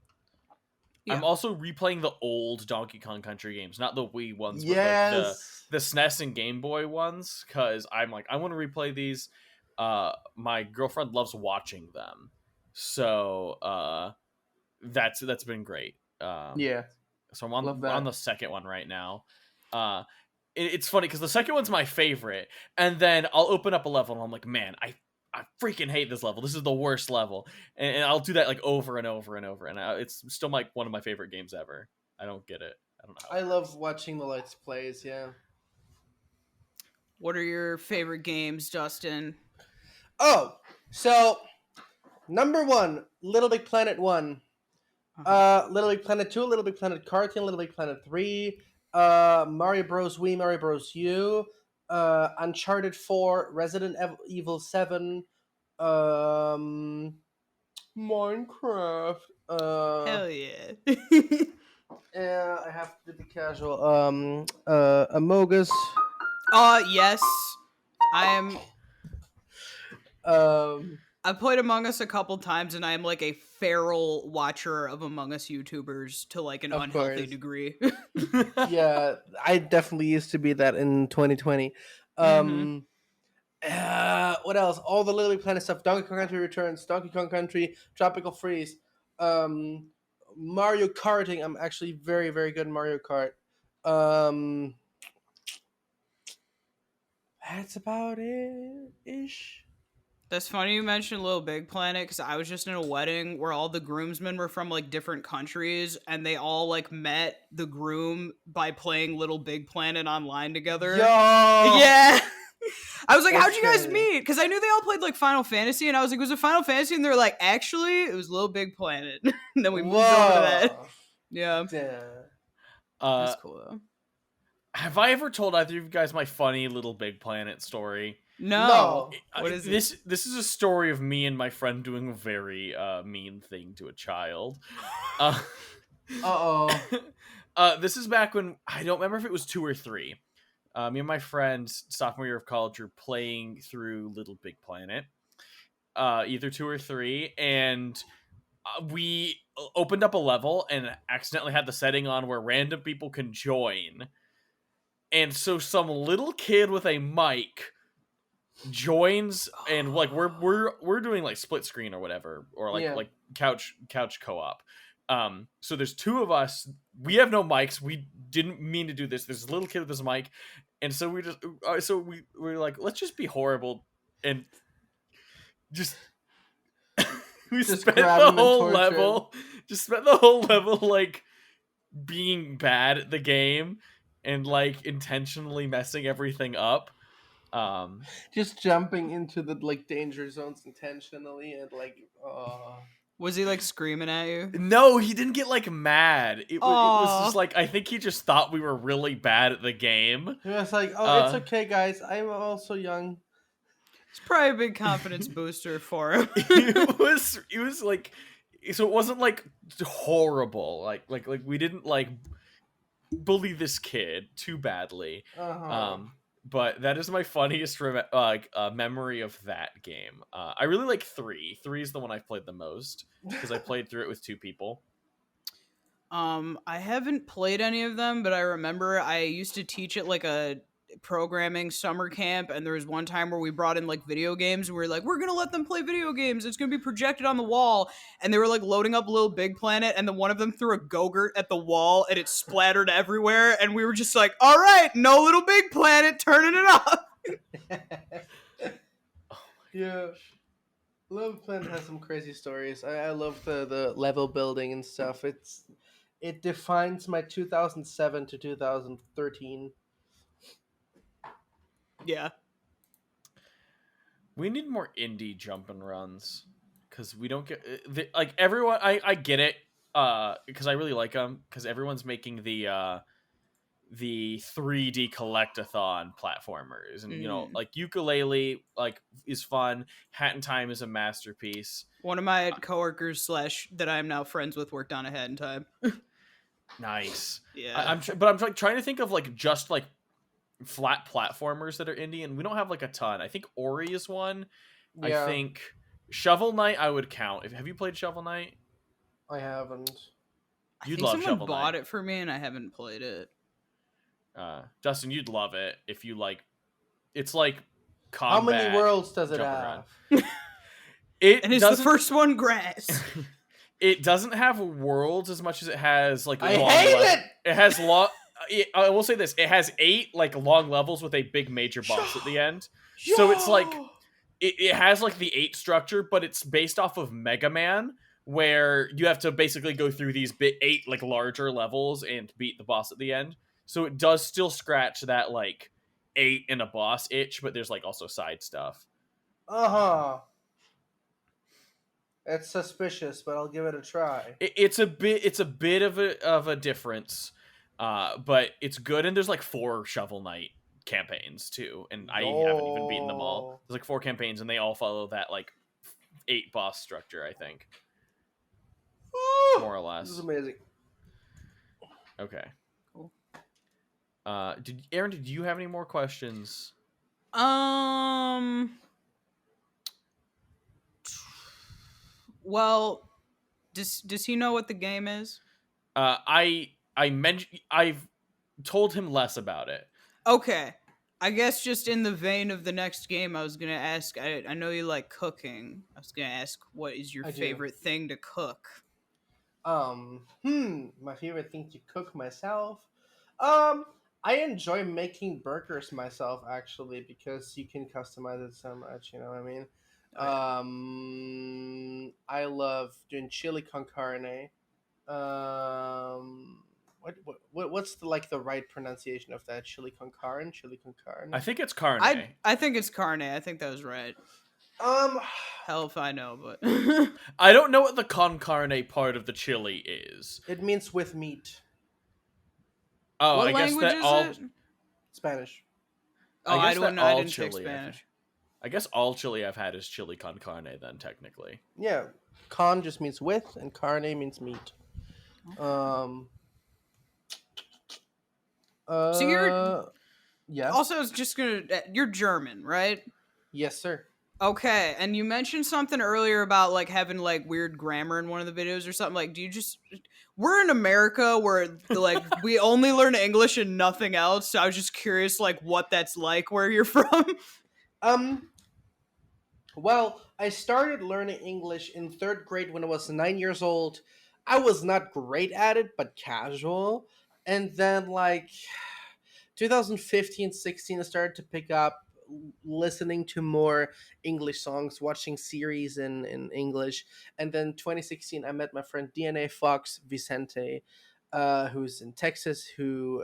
Speaker 1: also replaying the old Donkey Kong Country games, not the Wii ones, but like the SNES and Game Boy ones, because I'm like, I want to replay these. My girlfriend loves watching them, so that's been great. So I'm on the second one right now. It's funny because the second one's my favorite, and then I'll open up a level and I'm like, man, I freaking hate this level. This is the worst level, and I'll do that like over and over and over, and it's still like one of my favorite games ever. I don't get it. I don't know how.
Speaker 4: I love watching the Let's Plays. Yeah.
Speaker 2: What are your favorite games, Dustin?
Speaker 4: Oh, so number 1, Little Big Planet 1. Little Big Planet 2, Little Big Planet Karting, Little Big Planet 3, Mario Bros. Wii, Mario Bros. U, Uncharted 4, Resident Evil 7, Minecraft.
Speaker 2: Hell yeah.
Speaker 4: Yeah, I have to do the casual. Among Us.
Speaker 2: Yes. I am. I've played Among Us a couple times, and I am like a feral watcher of Among Us YouTubers to like an unhealthy degree.
Speaker 4: Yeah, I definitely used to be that in 2020. What else? All the Little Big Planet stuff. Donkey Kong Country Returns, Donkey Kong Country, Tropical Freeze, Mario Karting. I'm actually very, very good in Mario Kart. That's about it ish.
Speaker 2: That's funny you mentioned Little Big Planet because I was just in a wedding where all the groomsmen were from like different countries and they all like met the groom by playing Little Big Planet online together.
Speaker 4: Yo!
Speaker 2: Yeah. I was like, how'd you guys meet? Because I knew they all played like Final Fantasy, and I was like, was it Final Fantasy? And they were like, actually, it was Little Big Planet. And then we moved on to that. Yeah. That's cool though.
Speaker 1: Have I ever told either of you guys my funny Little Big Planet story?
Speaker 2: No. What is
Speaker 1: this? This is a story of me and my friend doing a very mean thing to a child. This is back when I don't remember if it was 2 or 3. Me and my friend, sophomore year of college, were playing through Little Big Planet, either 2 or 3, and we opened up a level and accidentally had the setting on where random people can join. And so some little kid with a mic joins, and like we're doing like split screen or whatever, or
Speaker 4: Yeah.
Speaker 1: like couch co-op. So there's two of us. We have no mics. We didn't mean to do this. There's a little kid with his mic, and so we're like, let's just be horrible and just we
Speaker 4: Just
Speaker 1: spent
Speaker 4: grab
Speaker 1: the
Speaker 4: him and
Speaker 1: whole
Speaker 4: torture
Speaker 1: level just spent the whole level like being bad at the game and like intentionally messing everything up.
Speaker 4: Just jumping into the like danger zones intentionally and like
Speaker 2: Was he like screaming at you?
Speaker 1: No, he didn't get like mad. It was
Speaker 2: Aw.
Speaker 1: just like I think he just thought we were really bad at the game.
Speaker 4: He was like, "Oh, it's
Speaker 1: Uh,
Speaker 4: okay, guys. I'm also young."
Speaker 2: It's probably a big confidence booster for him.
Speaker 1: it was like, so it wasn't like horrible. Like we didn't like bully this kid too badly. But that is my funniest memory of that game. I really like 3. 3 is the one I've played the most because I played through it with 2 people.
Speaker 2: I haven't played any of them, but I remember I used to teach at like a programming summer camp, and there was one time where we brought in like video games, and we were like, we're gonna let them play video games, it's gonna be projected on the wall, and they were like loading up Little Big Planet, and then one of them threw a Go-Gurt at the wall and it splattered everywhere, and we were just like, all right, no Little Big Planet, turning it off.
Speaker 4: Yeah. Love Planet has some crazy stories. I love the level building and stuff. It defines my 2007 to 2013.
Speaker 2: Yeah.
Speaker 1: We need more indie jump and runs because we don't get like everyone. I get it because I really like them because everyone's making the 3D collectathon platformers, and you know, like Ukulele like is fun. Hat in Time is a masterpiece.
Speaker 2: One of my coworkers / that I am now friends with worked on a Hat in Time.
Speaker 1: Nice.
Speaker 2: Yeah.
Speaker 1: But I'm like trying to think of like just like flat platformers that are indie, and we don't have like a ton. I think Ori is one.
Speaker 4: Yeah.
Speaker 1: I think Shovel Knight I would count. Have you played Shovel Knight?
Speaker 4: I haven't.
Speaker 2: I
Speaker 1: You'd
Speaker 2: think
Speaker 1: love
Speaker 2: someone
Speaker 1: Shovel
Speaker 2: bought
Speaker 1: Knight.
Speaker 2: it for me and I haven't played it.
Speaker 1: Justin, you'd love it if you like. It's like combat.
Speaker 4: How many worlds does it
Speaker 1: jump
Speaker 4: have?
Speaker 1: around. It
Speaker 2: And it's the
Speaker 1: doesn't-
Speaker 2: first one grass.
Speaker 1: It doesn't have worlds as much as it has like.
Speaker 4: I
Speaker 1: long
Speaker 4: hate
Speaker 1: le-
Speaker 4: it!
Speaker 1: It has long. I will say this: it has 8 like long levels with a big major boss at the end. So it's like it has like the 8 structure, but it's based off of Mega Man, where you have to basically go through these 8 like larger levels and beat the boss at the end. So it does still scratch that like 8 in a boss itch, but there's like also side stuff.
Speaker 4: It's suspicious, but I'll give it a try.
Speaker 1: It's a bit of a difference, but it's good. And there's like 4 Shovel Knight campaigns too, and I haven't even beaten them all. There's like 4 campaigns, and they all follow that like 8 boss structure, I think, more or less.
Speaker 4: This is amazing.
Speaker 1: Okay.
Speaker 2: Cool.
Speaker 1: Erin, did you have any more questions?
Speaker 2: Well, does he know what the game is?
Speaker 1: I've told him less about it.
Speaker 2: Okay. I guess just in the vein of the next game, I was going to ask, I know you like cooking. I was going to ask, what is your
Speaker 4: I do.
Speaker 2: favorite thing to cook?
Speaker 4: My favorite thing to cook myself. I enjoy making burgers myself actually because you can customize it so much, you know what I mean? I love doing chili con carne. What's the right pronunciation of that? Chili con carne? Chili con carne?
Speaker 1: I think it's carne.
Speaker 2: I think it's carne. I think that was right. Hell if I know, but
Speaker 1: I don't know what the con carne part of the chili is.
Speaker 4: It means with meat.
Speaker 1: Oh,
Speaker 2: what
Speaker 1: I guess
Speaker 2: language
Speaker 1: that
Speaker 2: is
Speaker 1: all.
Speaker 2: it?
Speaker 4: Spanish.
Speaker 2: Oh, I
Speaker 1: guess
Speaker 2: don't
Speaker 1: that
Speaker 2: know. I
Speaker 1: all
Speaker 2: didn't take
Speaker 1: chili
Speaker 2: Spanish.
Speaker 1: I guess all chili I've had is chili con carne. Then technically,
Speaker 4: Yeah, con just means with, and carne means meat.
Speaker 2: So you're
Speaker 4: yeah.
Speaker 2: also, I was just gonna. You're German, right?
Speaker 4: Yes, sir.
Speaker 2: Okay, and you mentioned something earlier about like having like weird grammar in one of the videos or something. Like, do you just? We're in America where like we only learn English and nothing else. So I was just curious, like, what that's like where you're from.
Speaker 4: Well, I started learning English in third grade when I was 9 years old. I was not great at it, but casual. And then, like, 2015, 16, I started to pick up listening to more English songs, watching series in English. And then 2016, I met my friend DNA Fox Vicente, who's in Texas, who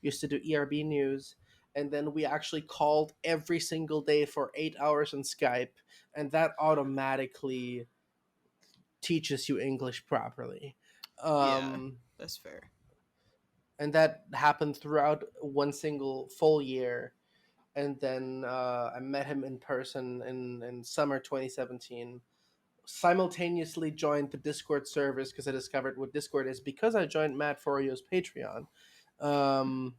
Speaker 4: used to do ERB news. And then we actually called every single day for 8 hours on Skype, and that automatically teaches you English properly.
Speaker 2: Yeah,
Speaker 4: Um,
Speaker 2: that's fair.
Speaker 4: and that happened throughout one single full year. And then I met him in person in summer 2017. Simultaneously joined the Discord servers because I discovered what Discord is because I joined Matt Forio's Patreon. Um,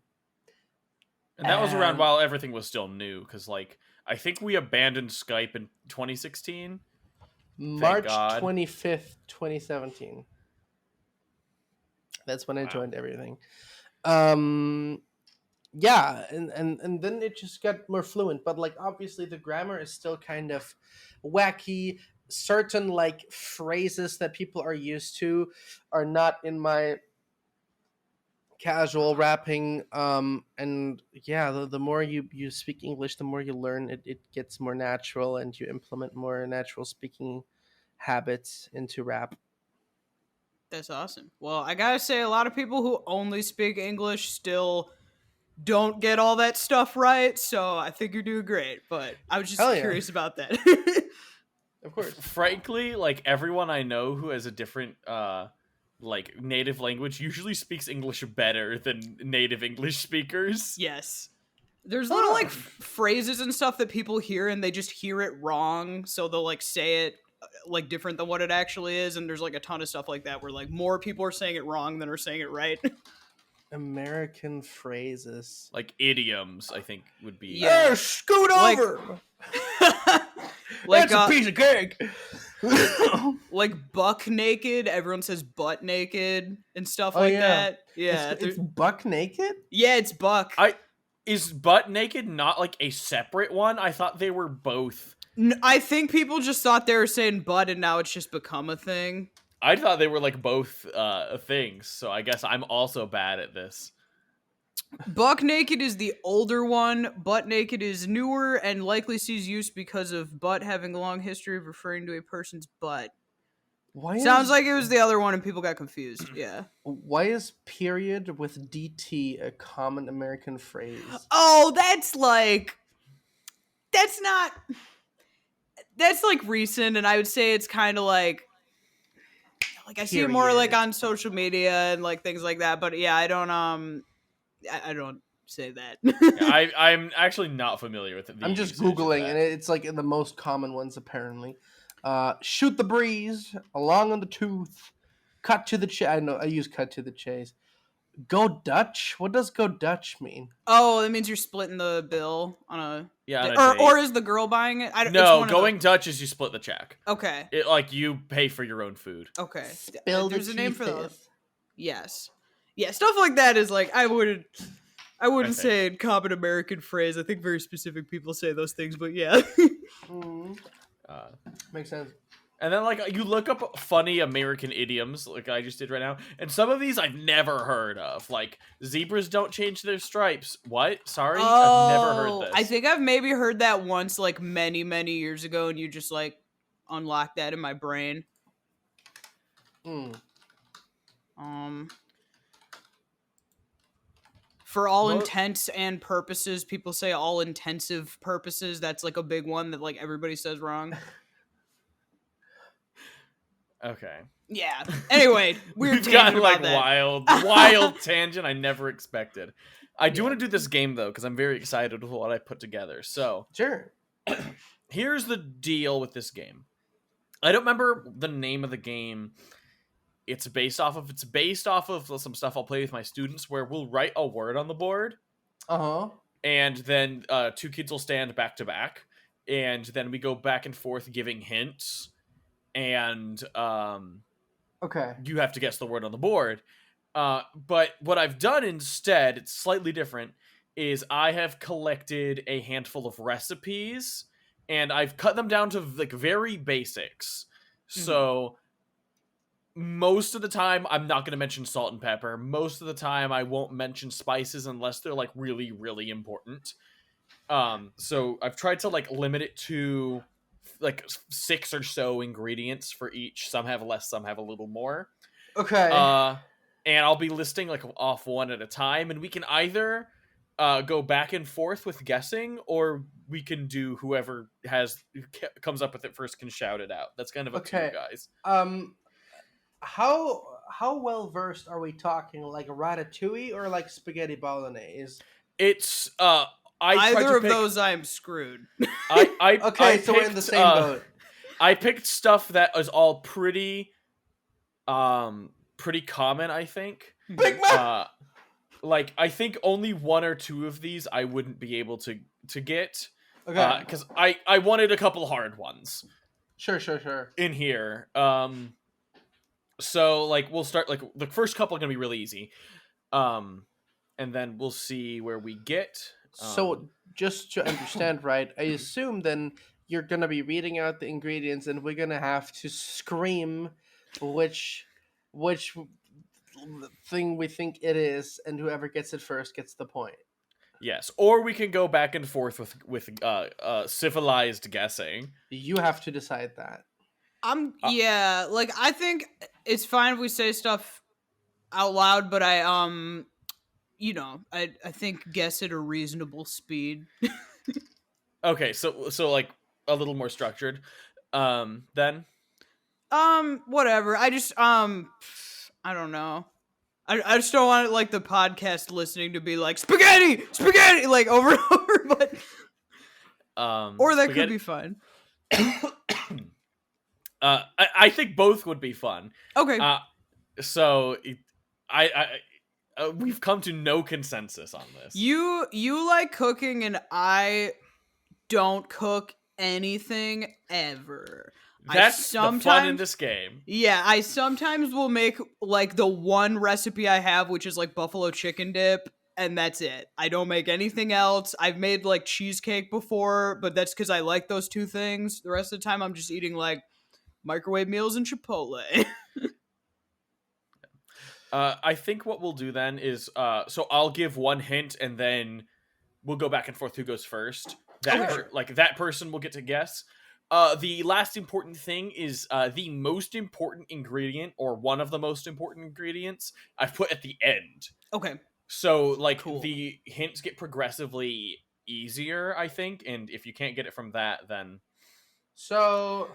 Speaker 1: And that was around
Speaker 4: and
Speaker 1: while everything was still new, because like I think we abandoned Skype in 2016. Thank
Speaker 4: March
Speaker 1: God.
Speaker 4: 25th, 2017. That's when I
Speaker 1: Wow.
Speaker 4: joined everything. Um, yeah, and then it just got more fluent, but like obviously the grammar is still kind of wacky. Certain like phrases that people are used to are not in my casual rapping. And yeah, the more you speak English, the more you learn, it gets more natural, and you implement more natural speaking habits into rap.
Speaker 2: That's awesome. Well, I gotta say, a lot of people who only speak English still don't get all that stuff right. So I think you're doing great. But I was just
Speaker 4: Hell yeah,
Speaker 2: curious about that.
Speaker 4: of course.
Speaker 1: Frankly, like everyone I know who has a different like native language usually speaks English better than native English speakers.
Speaker 2: Yes. There's little like
Speaker 4: Ah.
Speaker 2: phrases and stuff that people hear and they just hear it wrong, so they'll like say it like different than what it actually is. And there's like a ton of stuff like that where like more people are saying it wrong than are saying it right.
Speaker 4: American phrases.
Speaker 1: Like idioms, I think would be.
Speaker 2: Yeah.
Speaker 4: Scoot
Speaker 2: Like-
Speaker 4: over.
Speaker 2: like
Speaker 4: That's a piece of cake.
Speaker 2: like buck naked, everyone says butt naked and stuff
Speaker 4: Oh,
Speaker 2: like
Speaker 4: yeah.
Speaker 2: that. Yeah,
Speaker 4: it's buck naked.
Speaker 2: yeah, it's buck.
Speaker 1: Is butt naked not like a separate one? I thought they were both.
Speaker 2: I think people just thought they were saying butt, and now it's just become a thing.
Speaker 1: I thought they were like both things. So I guess I'm also bad at this.
Speaker 2: Buck naked is the older one. Butt naked is newer and likely sees use because of butt having a long history of referring to a person's butt.
Speaker 4: Why
Speaker 2: Sounds like it was the other one and people got confused. Yeah.
Speaker 4: Why is period with DT a common American phrase?
Speaker 2: Oh, that's like that's like recent, and I would say it's kind of like I see it more like
Speaker 4: Period.
Speaker 2: on social media and like things like that. But yeah, I don't I don't say that.
Speaker 1: I'm actually not familiar with it.
Speaker 4: I'm just googling, and it's like the most common ones apparently. Shoot the breeze, along on the tooth, cut to the chase. I know I use cut to the chase. Go Dutch. What does go Dutch mean?
Speaker 2: Oh, that means you're splitting the bill on a
Speaker 1: on a date.
Speaker 2: or is the girl buying it? It's
Speaker 1: No,
Speaker 2: one of
Speaker 1: going Dutch is you split the check.
Speaker 2: Okay.
Speaker 1: It like you pay for your own food.
Speaker 2: Okay.
Speaker 4: Spill the
Speaker 2: There's a name for those.
Speaker 4: cheese.
Speaker 2: Yes. Yeah, stuff like that is like I wouldn't
Speaker 1: think.
Speaker 2: say a common American phrase. I think very specific people say those things, but yeah.
Speaker 4: Makes sense.
Speaker 1: And then like you look up funny American idioms, like I just did right now, and some of these I've never heard of. Like zebras don't change their stripes. What? Sorry, I've never heard this.
Speaker 2: I think I've maybe heard that once, like many, many years ago, and you just like unlocked that in my brain. For all intents and purposes, people say all intensive purposes. That's like a big one that like everybody says wrong.
Speaker 1: Okay.
Speaker 2: Yeah. Anyway, weird
Speaker 1: We've gotten
Speaker 2: tangent
Speaker 1: like
Speaker 2: about that.
Speaker 1: wild tangent I never expected. I do want to do this game though because I'm very excited with what I put together. So
Speaker 4: Sure.
Speaker 1: here's the deal with this game. I don't remember the name of the game. It's based off of some stuff I'll play with my students where we'll write a word on the board. And then two kids will stand back to back, and then we go back and forth giving hints, and
Speaker 4: Okay.
Speaker 1: you have to guess the word on the board. But what I've done instead, it's slightly different, is I have collected a handful of recipes, and I've cut them down to like very basics. So most of the time I'm not going to mention salt and pepper. Most of the time I won't mention spices unless they're like really, really important. So I've tried to like limit it to like 6 or so ingredients for each. Some have less, some have a little more.
Speaker 4: Okay.
Speaker 1: And I'll be listing like off one at a time, and we can either go back and forth with guessing, or we can do whoever comes up with it first can shout it out. That's kind of up to you guys.
Speaker 4: How well versed are we talking? Like ratatouille or like spaghetti bolognese?
Speaker 1: It's
Speaker 2: either of those, I'm screwed.
Speaker 4: So we're in the same boat.
Speaker 1: I picked stuff that is all pretty common, I think.
Speaker 4: Big Mac.
Speaker 1: Like I think only 1 or 2 of these I wouldn't be able to get.
Speaker 4: Okay.
Speaker 1: Because I wanted a couple hard ones.
Speaker 4: Sure.
Speaker 1: In here. So like we'll start like the first couple are gonna be really easy. And then we'll see where we get.
Speaker 4: So just to understand, right? I assume then you're gonna be reading out the ingredients, and we're gonna have to scream which thing we think it is, and whoever gets it first gets the point.
Speaker 1: Yes, or we can go back and forth with civilized guessing.
Speaker 4: You have to decide that.
Speaker 2: Like I think it's fine if we say stuff out loud, but I think guess at a reasonable speed.
Speaker 1: Okay, so like a little more structured. Then
Speaker 2: whatever. I just I don't know. I just don't want like the podcast listening to be like spaghetti like over and over, but or that could be fun.
Speaker 1: I think both would be fun.
Speaker 2: Okay.
Speaker 1: So we've come to no consensus on this.
Speaker 2: You like cooking, and I don't cook anything ever.
Speaker 1: That's the fun in this game.
Speaker 2: Yeah, I sometimes will make like the one recipe I have, which is like buffalo chicken dip, and that's it. I don't make anything else. I've made like cheesecake before, but that's because I like those 2 things. The rest of the time I'm just eating like microwave meals and Chipotle.
Speaker 1: I think what we'll do then is so I'll give 1 hint, and then we'll go back and forth who goes first. That person will get to guess. The last important thing is the most important ingredient, or one of the most important ingredients, I've put at the end.
Speaker 2: Okay.
Speaker 1: So like the hints get progressively easier, I think, and if you can't get it from that, then
Speaker 4: So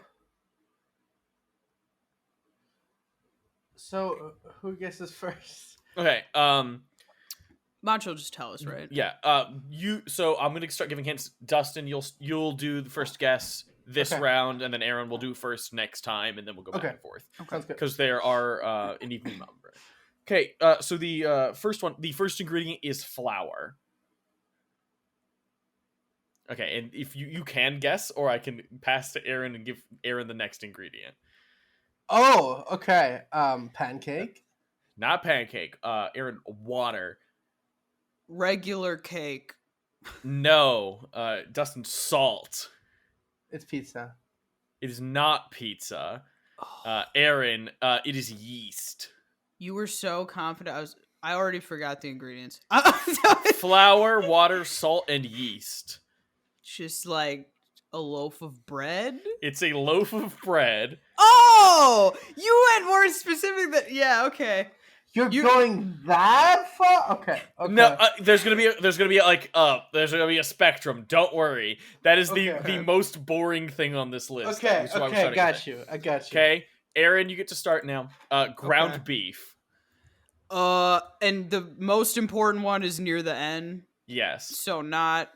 Speaker 4: who guesses first?
Speaker 1: okay.
Speaker 2: Mancha will just tell us, right?
Speaker 1: Yeah. So I'm gonna start giving hints. Dustin, you'll do the first guess this round, and then Erin will do first next time, and then we'll go back and forth.
Speaker 4: Sounds good.
Speaker 1: Because there are an even number. Okay. So the first ingredient is flour. Okay, and if you can guess, or I can pass to Erin and give Erin the next ingredient.
Speaker 4: Oh, okay. Pancake?
Speaker 1: Not pancake. Erin, water.
Speaker 2: Regular cake.
Speaker 1: No. Dustin, salt.
Speaker 4: It's pizza.
Speaker 1: It is not pizza. Erin, it is yeast.
Speaker 2: You were so confident. I already forgot the ingredients.
Speaker 1: Flour, water, salt, and yeast.
Speaker 2: Just like a loaf of bread?
Speaker 1: It's a loaf of bread.
Speaker 2: Oh! You went more specific than... Yeah, okay.
Speaker 4: You're going that far? Okay.
Speaker 1: No, there's gonna be a spectrum. Don't worry. That is the most boring thing on this list.
Speaker 4: Okay, I got you.
Speaker 1: Okay, Erin, you get to start now. Ground beef.
Speaker 2: And the most important one is near the end.
Speaker 1: Yes.
Speaker 2: So not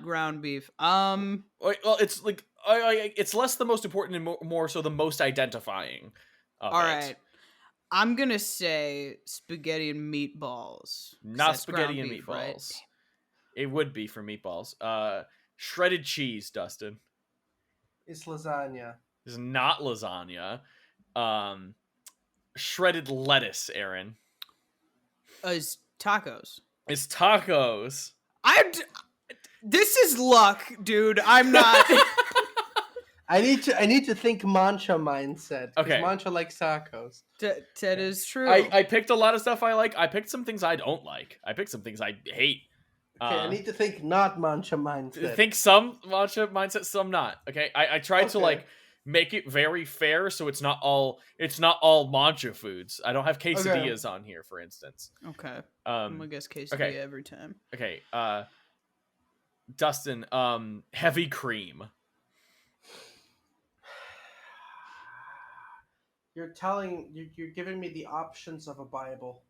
Speaker 2: ground beef.
Speaker 1: Well, it's like it's less the most important and more so the most identifying.
Speaker 2: All right. I'm gonna say spaghetti and meatballs.
Speaker 1: Not spaghetti and
Speaker 2: beef,
Speaker 1: meatballs.
Speaker 2: Right?
Speaker 1: It would be for meatballs. Shredded cheese, Dustin.
Speaker 4: It's lasagna.
Speaker 1: It's not lasagna. Shredded lettuce, Erin.
Speaker 2: Is tacos.
Speaker 1: It's tacos.
Speaker 2: This is luck, dude. I'm not.
Speaker 4: I need to think Mancha mindset. Because
Speaker 1: Okay.
Speaker 4: Mancha likes tacos.
Speaker 2: That is true.
Speaker 1: I picked a lot of stuff I like. I picked some things I don't like. I picked some things I hate.
Speaker 4: Okay, I need to think not Mancha mindset.
Speaker 1: Think some Mancha mindset, some not. Okay, I tried to
Speaker 4: Okay.
Speaker 1: like make it very fair, so it's not all Mancha foods. I don't have quesadillas on here, for instance.
Speaker 2: Okay. I'm gonna guess quesadilla every time.
Speaker 1: Okay. Dustin, heavy cream.
Speaker 4: You're giving me the options of a Bible.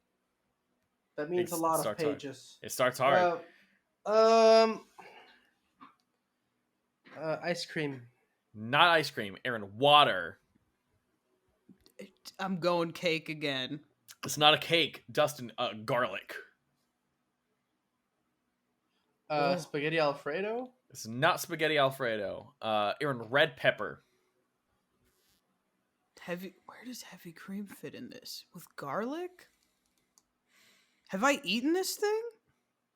Speaker 4: That means a lot of pages.
Speaker 1: It starts hard.
Speaker 4: Ice cream.
Speaker 1: Not ice cream. Erin, water.
Speaker 2: I'm going cake again.
Speaker 1: It's not a cake. Dustin, garlic.
Speaker 4: Spaghetti Alfredo.
Speaker 1: It's not spaghetti Alfredo. Erin, red pepper.
Speaker 2: Where does heavy cream fit in this? With garlic? Have I eaten this thing?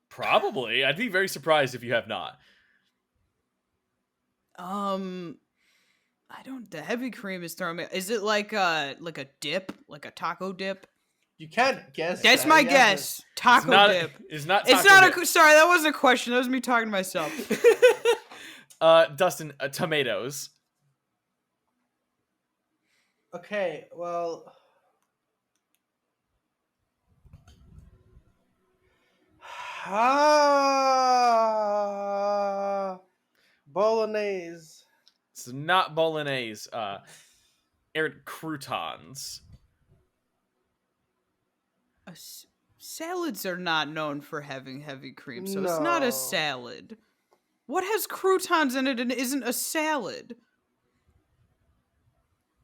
Speaker 1: Probably. I'd be very surprised if you have not.
Speaker 2: I don't. The heavy cream is throwing me. Is it like a dip, like a taco dip?
Speaker 4: You can't guess.
Speaker 2: That's my guess. Taco dip.
Speaker 1: It's not.
Speaker 2: It's not a. Sorry, that wasn't a question. That was me talking to myself.
Speaker 1: Dustin, tomatoes.
Speaker 4: Okay, well. Bolognese.
Speaker 1: It's not bolognese. Erin, croutons.
Speaker 2: Salads are not known for having heavy cream, so it's not a salad. What has croutons in it and isn't a salad?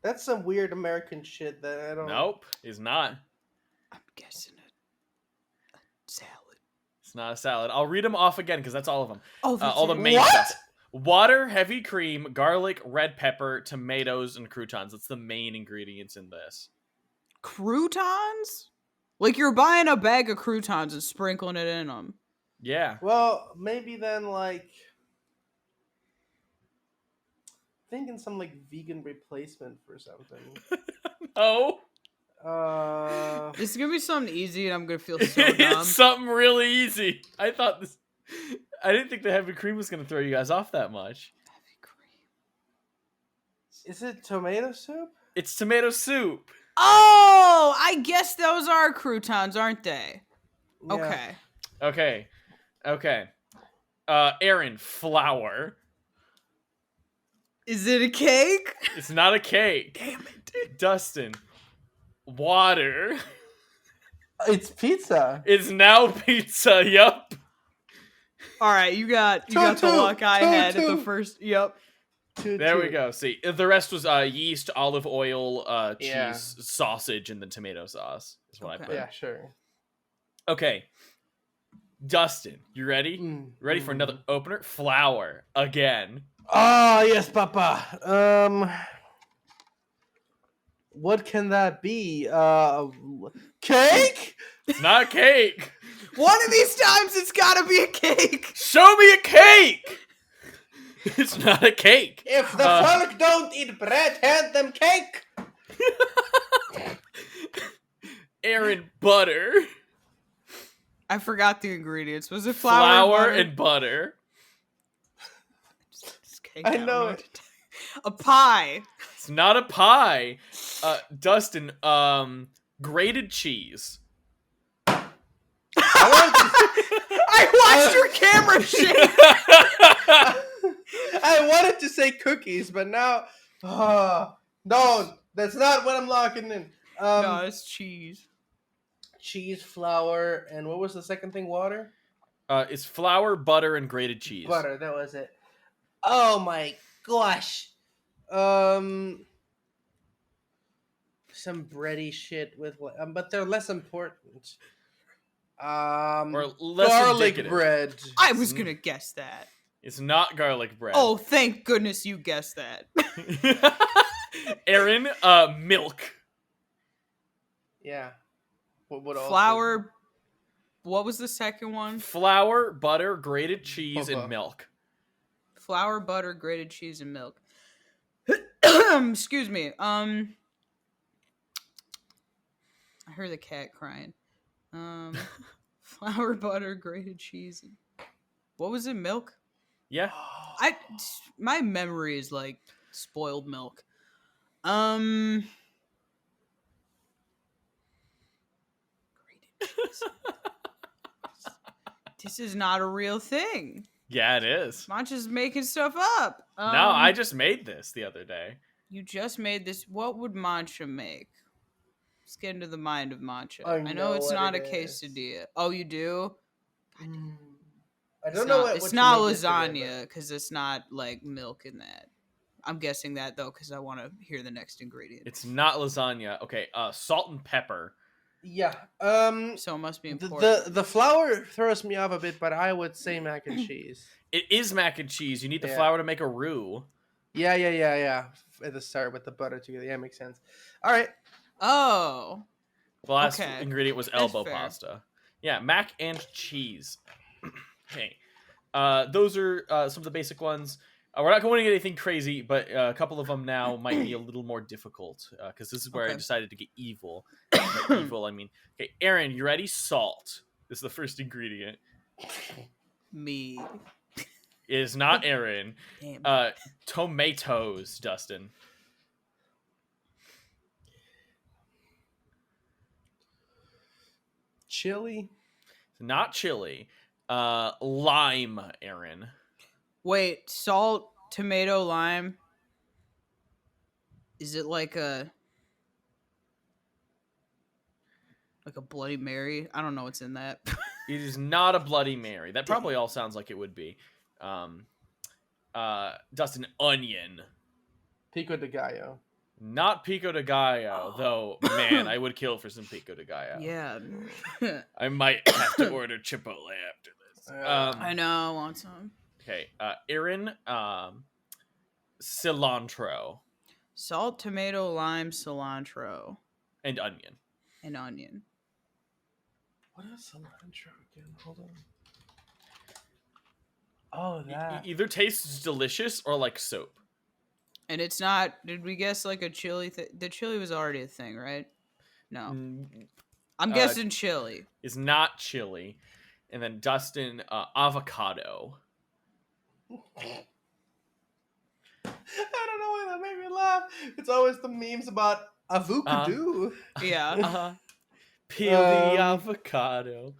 Speaker 4: That's some weird American shit that I don't.
Speaker 1: Nope, it's not.
Speaker 2: I'm guessing a salad.
Speaker 1: It's not a salad. I'll read them off again because that's all of them.
Speaker 2: Oh,
Speaker 1: all the main stuff. Water, heavy cream, garlic, red pepper, tomatoes, and croutons. That's the main ingredients in this.
Speaker 2: Croutons? Like you're buying a bag of croutons and sprinkling it in them.
Speaker 1: Yeah.
Speaker 4: Well, maybe then like thinking some like vegan replacement for something.
Speaker 1: Oh.
Speaker 2: This is gonna be something easy, and I'm gonna feel so dumb.
Speaker 1: It's something really easy. I didn't think the heavy cream was gonna throw you guys off that much.
Speaker 2: Heavy cream.
Speaker 4: Is it tomato soup?
Speaker 1: It's tomato soup.
Speaker 2: Oh, I guess those are croutons, aren't they?
Speaker 4: Yeah.
Speaker 1: Okay. Erin, flour.
Speaker 2: Is it a cake?
Speaker 1: It's not a cake.
Speaker 2: Damn it.
Speaker 1: Dustin, water.
Speaker 4: It's pizza.
Speaker 1: It's now pizza. Yup.
Speaker 2: All right, you got the luck I had at the first. Yep.
Speaker 1: There we go. See, the rest was yeast, olive oil, cheese,
Speaker 4: Yeah.
Speaker 1: sausage, and then tomato sauce. Is what I put.
Speaker 4: Yeah, sure.
Speaker 1: Okay. Dustin, you ready? Ready for another opener? Flour again.
Speaker 4: Oh yes, Papa. What can that be? Cake?
Speaker 1: It's not a cake.
Speaker 2: One of these times, it's got to be a cake.
Speaker 1: Show me a cake. It's not a cake.
Speaker 4: If the folk don't eat bread, hand them cake.
Speaker 1: Erin, butter.
Speaker 2: I forgot the ingredients. Was it
Speaker 1: Flour
Speaker 2: butter?
Speaker 1: and butter.
Speaker 2: Just cake,
Speaker 4: I
Speaker 2: don't
Speaker 4: know
Speaker 2: what
Speaker 4: it.
Speaker 2: to tell you. A pie.
Speaker 1: It's not a pie. Dustin, grated cheese.
Speaker 2: I watched your camera shake.
Speaker 4: I wanted to say cookies, but now, no, that's not what I'm locking in.
Speaker 2: No, it's cheese.
Speaker 4: Cheese, flour, and what was the second thing? Water?
Speaker 1: It's flour, butter, and grated cheese.
Speaker 4: Butter, that was it. Oh my gosh. Some bready shit with, but they're less important.
Speaker 1: Or less
Speaker 4: Garlic
Speaker 1: indicative.
Speaker 4: bread.
Speaker 2: I was gonna guess that.
Speaker 1: It's not garlic bread.
Speaker 2: Oh, thank goodness you guessed that.
Speaker 1: Erin, milk.
Speaker 4: Yeah. What also-
Speaker 2: Flour, What was the second one?
Speaker 1: Flour, butter, grated cheese, and milk.
Speaker 2: Flour, butter, grated cheese, and milk. Excuse me. I heard the cat crying. Flour, butter, grated cheese. What was it? Milk?
Speaker 1: Yeah.
Speaker 2: My memory is like spoiled milk. Grated cheese. This is not a real thing.
Speaker 1: Yeah, it is.
Speaker 2: Mancha's making stuff up.
Speaker 1: No, I just made this the other day.
Speaker 2: You just made this. What would Mancha make? Let's get into the mind of Mancha.
Speaker 4: I
Speaker 2: I know
Speaker 4: know
Speaker 2: it's
Speaker 4: what
Speaker 2: not a
Speaker 4: it is.
Speaker 2: quesadilla. Oh, you do?
Speaker 4: I don't know what
Speaker 2: It's
Speaker 4: you
Speaker 2: not
Speaker 4: made yesterday,
Speaker 2: lasagna because it's not like milk in that. I'm guessing that though because I want to hear the next ingredient.
Speaker 1: It's not lasagna. Okay, salt and pepper.
Speaker 4: but- Yeah.
Speaker 2: So it must be important.
Speaker 4: The flour throws me off a bit, but I would say mac and cheese.
Speaker 1: It is mac and cheese. You need the
Speaker 4: Yeah.
Speaker 1: flour to make a roux.
Speaker 4: Yeah. At the start with the butter together. Yeah, makes sense. All right.
Speaker 2: Oh.
Speaker 1: The last
Speaker 2: Okay.
Speaker 1: ingredient was
Speaker 2: That's
Speaker 1: elbow
Speaker 2: fair.
Speaker 1: pasta. Yeah, mac and cheese. Okay. Those are some of the basic ones. We're not going to get anything crazy, but a couple of them now might be a little more difficult because this is where I
Speaker 2: Okay.
Speaker 1: decided to get evil. By evil, I mean. Okay, Erin, you ready? Salt. This is the first ingredient.
Speaker 2: Me.
Speaker 1: It is not Erin.
Speaker 2: Damn.
Speaker 1: Tomatoes, Dustin.
Speaker 4: Chili.
Speaker 1: Not chili. Lime, Erin.
Speaker 2: Wait, salt, tomato, lime. Is it like a Bloody Mary? I don't know what's in that.
Speaker 1: It is not a Bloody Mary. That probably all sounds like it would be. Dustin, onion.
Speaker 4: Pico de gallo.
Speaker 1: Not pico de gallo, though. Man, I would kill for some pico de gallo.
Speaker 2: Yeah.
Speaker 1: I might have to order Chipotle after this.
Speaker 2: I know, I want some.
Speaker 1: Okay, Erin, cilantro
Speaker 2: Salt, tomato, lime, cilantro,
Speaker 1: and onion.
Speaker 2: and onion.
Speaker 4: What is cilantro again? Hold on. Oh,
Speaker 1: E-
Speaker 4: that.
Speaker 1: either tastes delicious or like soap.
Speaker 2: And it's not, did we guess like a chili thing? The chili was already a thing, right? No. I'm guessing chili.
Speaker 1: Is not chili. And then Dustin, avocado.
Speaker 4: I don't know why that made me laugh. It's always the memes about avocado.
Speaker 2: Yeah.
Speaker 1: Peel the avocado.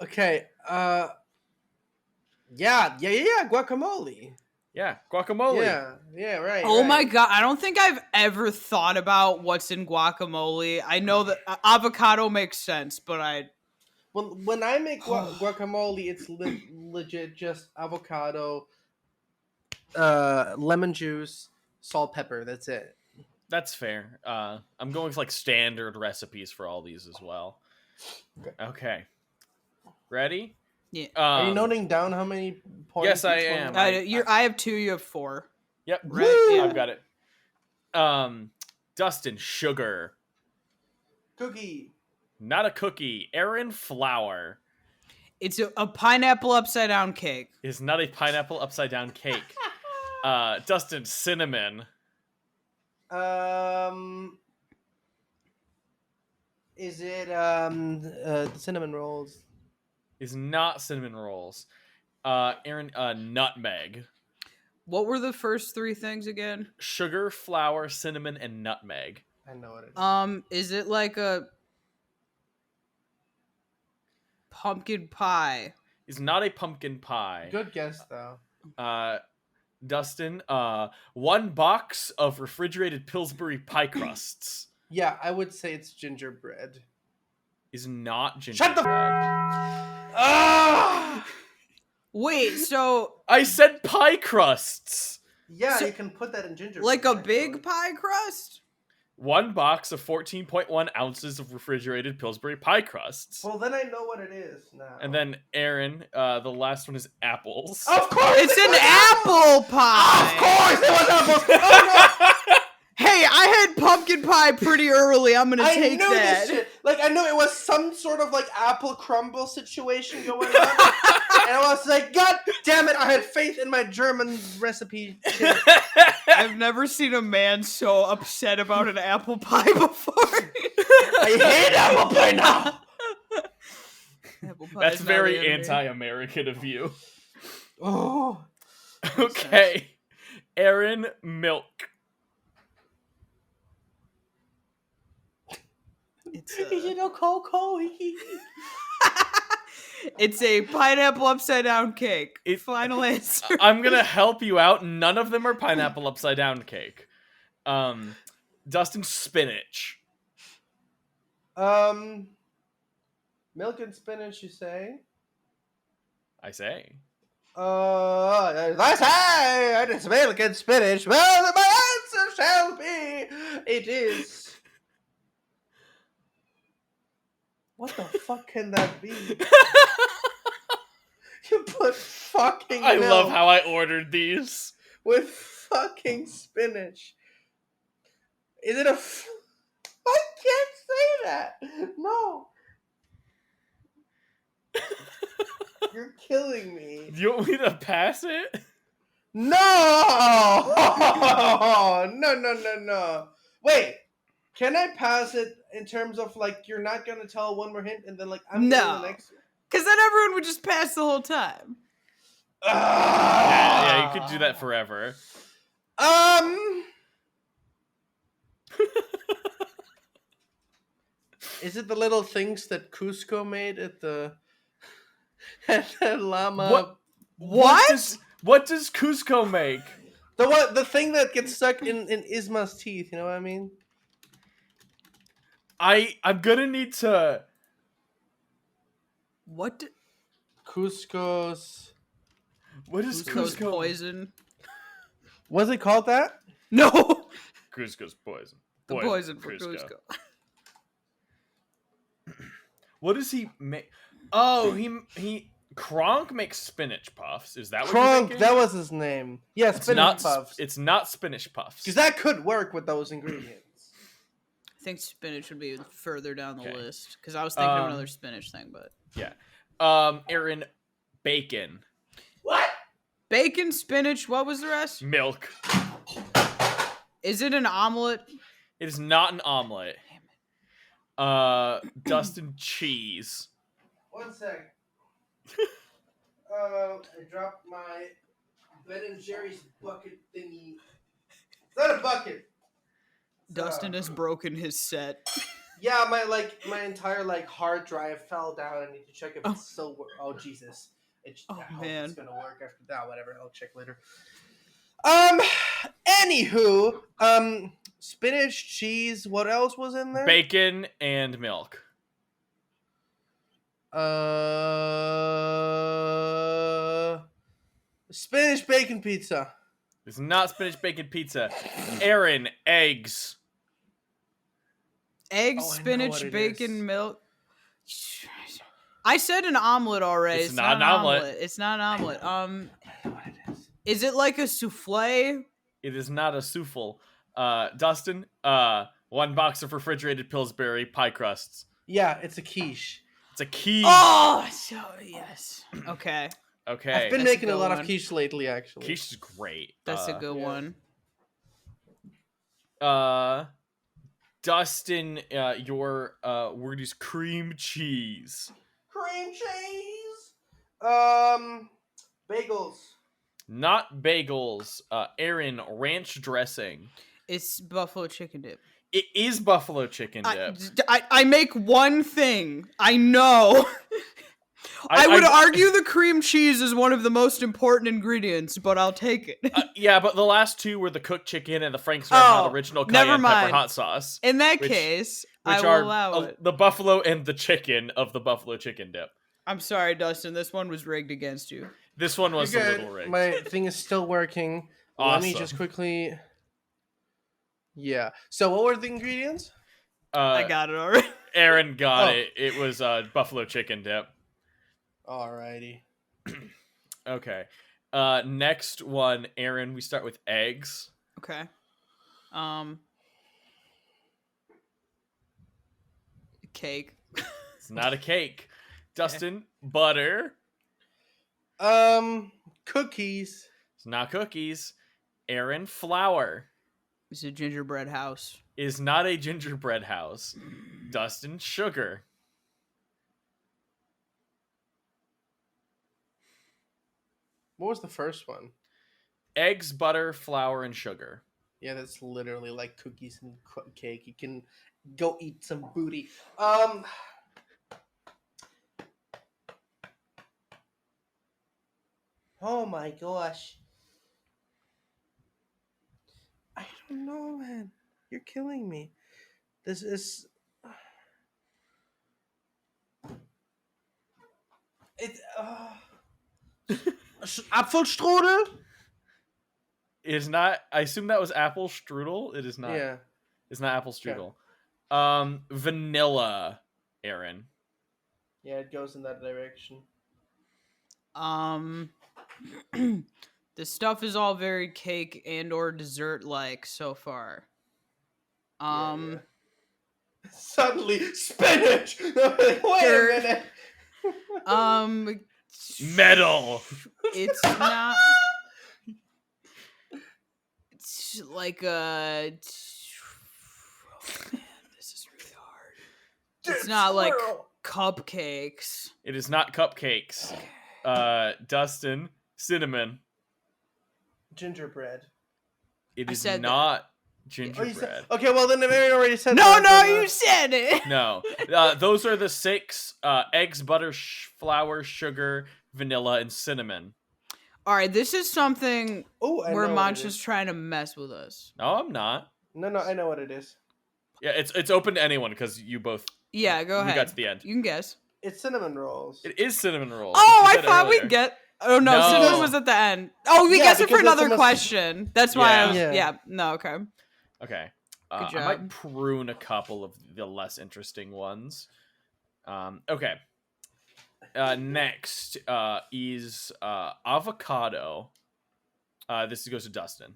Speaker 4: Okay. Yeah. Guacamole.
Speaker 1: Yeah, guacamole.
Speaker 4: Yeah. Right.
Speaker 2: Oh
Speaker 4: right.
Speaker 2: my god, I don't think I've ever thought about what's in guacamole. I know that avocado makes sense, but
Speaker 4: When I make guacamole, it's legit just avocado, lemon juice, salt, pepper. That's it.
Speaker 1: That's fair. I'm going with like standard recipes for all these as well. Okay. Ready?
Speaker 2: yeah.
Speaker 4: Are you noting down how many points?
Speaker 1: Yes, I
Speaker 4: each one
Speaker 1: am.
Speaker 4: was?
Speaker 2: I have 2, you have 4.
Speaker 1: Yep.
Speaker 2: Right, yeah.
Speaker 1: I've got it. Dustin, sugar.
Speaker 4: Cookie.
Speaker 1: Not a cookie. Erin, flour.
Speaker 2: It's a pineapple upside down cake.
Speaker 1: Is not a pineapple upside down cake. Dustin, cinnamon.
Speaker 4: Is it cinnamon rolls?
Speaker 1: Is not cinnamon rolls. Erin, nutmeg.
Speaker 2: What were the first 3 things again?
Speaker 1: Sugar, flour, cinnamon, and nutmeg.
Speaker 4: I know what it is.
Speaker 2: Is it like a pumpkin pie?
Speaker 1: Is not a pumpkin pie.
Speaker 4: Good guess though.
Speaker 1: Dustin, 1 box of refrigerated Pillsbury pie crusts.
Speaker 4: Yeah, I would say it's gingerbread.
Speaker 1: Is not
Speaker 4: Shut the
Speaker 1: gingerbread.
Speaker 4: Ah!
Speaker 2: Wait, so
Speaker 1: I said pie crusts.
Speaker 4: Yeah,
Speaker 2: So-
Speaker 4: you can put that in gingerbread.
Speaker 2: like a
Speaker 4: actually.
Speaker 2: big pie crust?
Speaker 1: 1 box of 14.1 ounces of refrigerated Pillsbury pie crusts.
Speaker 4: Well, then I know what it is now.
Speaker 1: And then Erin, the last one is apples.
Speaker 4: Of course,
Speaker 2: It's
Speaker 4: it
Speaker 2: an
Speaker 4: was
Speaker 2: apple
Speaker 4: Of
Speaker 2: pie.
Speaker 4: course, it was apples. Oh, no.
Speaker 2: Hey, I had pumpkin pie pretty early. I'm gonna take
Speaker 4: knew
Speaker 2: that.
Speaker 4: this shit. Like, I knew it was some sort of like apple crumble situation going on. And I was like, God damn it, I had faith in my German recipe shit.
Speaker 2: I've never seen a man so upset about an apple pie before.
Speaker 4: I hate apple pie now.
Speaker 2: Apple pie
Speaker 1: That's
Speaker 2: is not
Speaker 1: very
Speaker 2: the enemy.
Speaker 1: anti-American of you.
Speaker 4: Oh.
Speaker 1: Okay. Erin, milk.
Speaker 2: It's
Speaker 4: Coco.
Speaker 2: it's a pineapple upside down cake.
Speaker 1: It-
Speaker 2: Final answer.
Speaker 1: I'm gonna help you out. None of them are pineapple upside down cake. Dustin, spinach.
Speaker 4: Milk and spinach, you say?
Speaker 1: I say.
Speaker 4: I say it is milk and spinach. Well, my answer shall be, it is. What the fuck can that be? You put fucking
Speaker 1: I
Speaker 4: milk
Speaker 1: love how I ordered these.
Speaker 4: with fucking spinach. Is it a? I can't say that. No. You're killing me.
Speaker 1: Do you want me to pass it?
Speaker 4: No! No. Wait. Can I pass it in terms of like you're not gonna tell one more hint and then like I'm
Speaker 2: No.
Speaker 4: getting the next one?
Speaker 2: Because then everyone would just pass the whole time.
Speaker 1: Yeah, you could do that forever.
Speaker 4: Is it the little things that Cusco made at the llama?
Speaker 1: What? What does Cusco make?
Speaker 4: The thing that gets stuck in Isma's teeth, you know what I mean?
Speaker 1: I'm gonna need to.
Speaker 2: What?
Speaker 4: Cusco's.
Speaker 1: What is
Speaker 2: Cusco's
Speaker 1: Cusco?
Speaker 2: poison?
Speaker 4: Was it called that?
Speaker 2: No.
Speaker 1: Cusco's poison.
Speaker 2: The poison for Cusco.
Speaker 1: What does he make? Oh, he Kronk makes spinach puffs. Is that what
Speaker 4: Kronk,
Speaker 1: you're thinking?
Speaker 4: that was his name. Yeah,
Speaker 1: It's
Speaker 4: spinach
Speaker 1: not.
Speaker 4: puffs.
Speaker 1: It's not spinach puffs.
Speaker 4: Because that could work with those ingredients.
Speaker 2: I think spinach would be further down the
Speaker 1: Okay.
Speaker 2: list because I was thinking of another spinach thing, but
Speaker 1: Yeah. Erin, bacon,
Speaker 4: What?
Speaker 2: bacon, spinach. What was the rest?
Speaker 1: milk.
Speaker 2: Is it an omelet?
Speaker 1: It is not an omelet. Dustin, cheese.
Speaker 4: 1 sec. I dropped my Ben and Jerry's bucket thingy. It's not a bucket.
Speaker 2: Dustin has broken his set.
Speaker 4: Yeah, my entire hard drive fell down. I need to check if it's still. Oh Jesus! I hope
Speaker 2: man.
Speaker 4: it's gonna work after that. Whatever, I'll check later. Anywho, spinach, cheese. What else was in there?
Speaker 1: Bacon and milk.
Speaker 4: Spinach bacon pizza.
Speaker 1: It's not spinach bacon pizza. Erin, eggs.
Speaker 2: Eggs,
Speaker 4: Oh, I know
Speaker 2: spinach,
Speaker 4: what it
Speaker 2: bacon,
Speaker 4: is.
Speaker 2: milk. I said an omelet already.
Speaker 1: It's not an omelet.
Speaker 2: It's not an omelet.
Speaker 4: I know what it is.
Speaker 2: Is it like a souffle?
Speaker 1: It is not a souffle. Dustin, 1 box of refrigerated Pillsbury pie crusts.
Speaker 4: Yeah, it's a quiche.
Speaker 1: It's a quiche.
Speaker 2: Oh, so yes. Okay,
Speaker 1: Okay.
Speaker 4: I've been
Speaker 2: That's a
Speaker 4: making a
Speaker 2: good
Speaker 4: lot
Speaker 2: one.
Speaker 4: of quiche lately, actually.
Speaker 1: Quiche is great.
Speaker 2: that's a good
Speaker 4: yeah.
Speaker 2: one.
Speaker 1: Dustin, your word is cream cheese.
Speaker 4: Cream cheese. Bagels.
Speaker 1: Not bagels. Erin, ranch dressing.
Speaker 2: It's buffalo chicken dip.
Speaker 1: It is buffalo chicken dip.
Speaker 2: I make one thing. I know. I would argue the cream cheese is one of the most important ingredients, but I'll take it.
Speaker 1: Yeah, but the last two were the cooked chicken and the Frank's Red Hot original
Speaker 2: never
Speaker 1: cayenne pepper
Speaker 2: mind.
Speaker 1: hot sauce.
Speaker 2: In that
Speaker 1: which-
Speaker 2: case,
Speaker 1: Which
Speaker 2: I will
Speaker 1: are
Speaker 2: allow it.
Speaker 1: the buffalo and the chicken of the buffalo chicken dip.
Speaker 2: I'm sorry, Dustin. This one was rigged against you.
Speaker 1: This one was
Speaker 4: You're
Speaker 1: a
Speaker 4: good.
Speaker 1: little rigged.
Speaker 4: My thing is still working. Let me
Speaker 1: Awesome.
Speaker 4: just quickly. Yeah. So, what were the ingredients?
Speaker 2: I got it already.
Speaker 1: Erin got
Speaker 4: Oh.
Speaker 1: it. It was buffalo chicken dip.
Speaker 4: Alrighty.
Speaker 1: Okay. Next one, Erin. We start with eggs.
Speaker 2: Okay. Cake.
Speaker 1: It's not a cake. Dustin, butter.
Speaker 4: Cookies.
Speaker 1: It's not cookies. Erin, flour.
Speaker 2: It's a gingerbread house.
Speaker 1: Is not a gingerbread house. Dustin, sugar.
Speaker 4: What was the first one?
Speaker 1: Eggs, butter, flour, and sugar.
Speaker 4: Yeah, that's literally like cookies and cake. You can go eat some booty. Oh my gosh. I don't know, man. You're killing me. This is. It. Apfelstrudel?
Speaker 1: It is not. I assume that was apple strudel. It is not.
Speaker 4: Yeah.
Speaker 1: It's not apple strudel. Vanilla, Erin.
Speaker 4: Yeah, it goes in that direction.
Speaker 2: The stuff is all very cake and or dessert like so far.
Speaker 4: Yeah. Suddenly, spinach! Wait a minute!
Speaker 1: Metal.
Speaker 2: It's not. It's like a. Oh, man, this is really hard. It's not like cupcakes.
Speaker 1: It is not cupcakes. Dustin, cinnamon.
Speaker 4: Gingerbread.
Speaker 1: It
Speaker 2: I
Speaker 1: is
Speaker 2: said
Speaker 1: not
Speaker 4: Oh,
Speaker 1: gingerbread.
Speaker 4: you said, okay, well then Mary already said
Speaker 2: No,
Speaker 4: that.
Speaker 2: no,
Speaker 4: then,
Speaker 2: you said it.
Speaker 1: No, those are the 6: eggs, butter, flour, sugar, vanilla, and cinnamon.
Speaker 2: All right, this is something
Speaker 4: Oh,
Speaker 2: where Mancha's trying to mess with us.
Speaker 1: No, I'm not.
Speaker 4: No, I know what it is.
Speaker 1: Yeah, it's open to anyone because you both.
Speaker 2: Yeah, go ahead.
Speaker 1: We got to the end.
Speaker 2: You can guess.
Speaker 4: It's cinnamon rolls.
Speaker 1: It is cinnamon rolls.
Speaker 2: Oh,
Speaker 1: You
Speaker 2: I
Speaker 1: said
Speaker 2: thought
Speaker 1: earlier.
Speaker 2: we'd get. Oh no,
Speaker 1: No.
Speaker 2: cinnamon was at the end. Oh, we
Speaker 4: Yeah,
Speaker 2: guessed it for
Speaker 4: because that's
Speaker 2: another
Speaker 4: the most-
Speaker 2: question. That's why I was.
Speaker 4: Yeah.
Speaker 2: Yeah. No. Okay.
Speaker 1: Okay.
Speaker 2: Good
Speaker 1: I might
Speaker 2: job.
Speaker 1: prune a couple of the less interesting ones. Okay. Next is avocado. This goes to Dustin.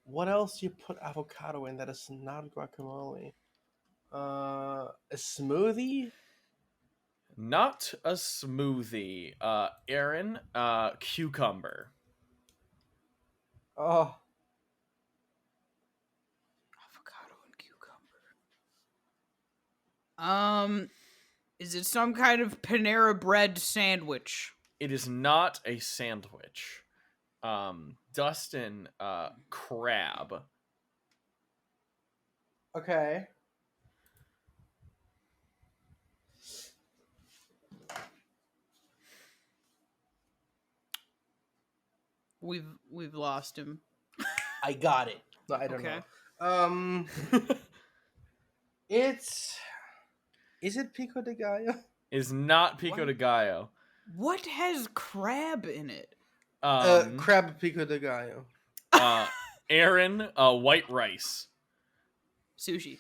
Speaker 4: What else do you put avocado in that is not guacamole? A smoothie?
Speaker 1: Not a smoothie. Erin, cucumber.
Speaker 4: Oh,
Speaker 2: Avocado and cucumber. Is it some kind of Panera bread sandwich?
Speaker 1: It is not a sandwich. Dustin, crab.
Speaker 4: okay.
Speaker 2: We've lost him.
Speaker 4: I got it. No, I don't
Speaker 2: Okay.
Speaker 4: know. Is it pico de gallo?
Speaker 1: Is not pico
Speaker 2: What?
Speaker 1: de gallo.
Speaker 2: What has crab in it?
Speaker 4: Crab pico de gallo.
Speaker 1: Erin, white rice.
Speaker 2: Sushi.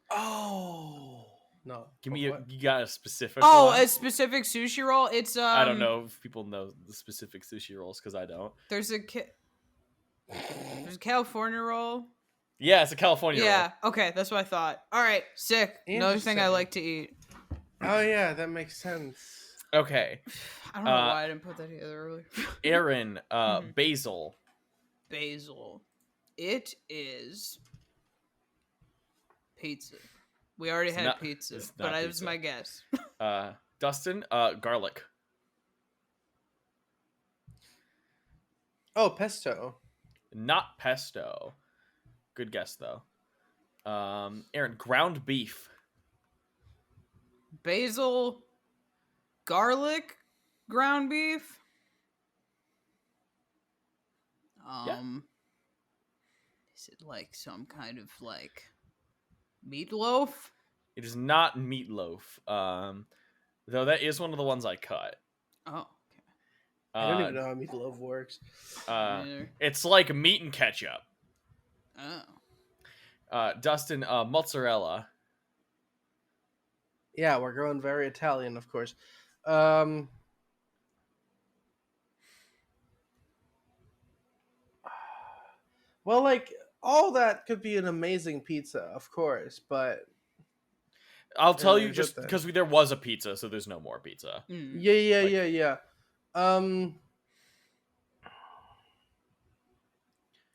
Speaker 4: Oh no!
Speaker 1: Give me
Speaker 4: What?
Speaker 1: you got a specific
Speaker 2: Oh,
Speaker 1: one?
Speaker 2: a specific sushi roll. It's
Speaker 1: I don't know if people know the specific sushi rolls because I don't.
Speaker 2: There's a California roll.
Speaker 1: Yeah, it's a California
Speaker 2: Yeah. Okay, that's what I thought. All right, sick. Another thing I
Speaker 4: Interesting.
Speaker 2: like to eat.
Speaker 4: Oh yeah, that makes sense.
Speaker 1: roll. Okay.
Speaker 2: I don't know why I didn't put that together earlier.
Speaker 1: Erin,
Speaker 2: Mhm.
Speaker 1: basil.
Speaker 2: Basil. It is pizza. We already
Speaker 1: It's
Speaker 2: had
Speaker 1: not-
Speaker 2: pizza,
Speaker 1: it's
Speaker 2: but
Speaker 1: not
Speaker 2: that was
Speaker 1: pizza.
Speaker 2: my guess.
Speaker 1: Dustin, garlic.
Speaker 4: Oh, pesto.
Speaker 1: Not pesto. Good guess though. Erin, ground beef.
Speaker 2: Basil, garlic, ground beef. Is it like some kind of like meatloaf?
Speaker 1: It is not meatloaf. Though that is one of the ones I cut.
Speaker 2: Oh,
Speaker 4: I don't even know how meatloaf works.
Speaker 2: okay.
Speaker 1: It's like meat and ketchup.
Speaker 2: Oh.
Speaker 1: Dustin, mozzarella.
Speaker 4: Yeah, we're going very Italian, of course. Well, like all that could be an amazing pizza, of course, but
Speaker 1: I'll tell you
Speaker 4: is
Speaker 1: just
Speaker 4: it then?
Speaker 1: because there was a pizza, so there's no more pizza.
Speaker 2: Mm.
Speaker 4: Yeah.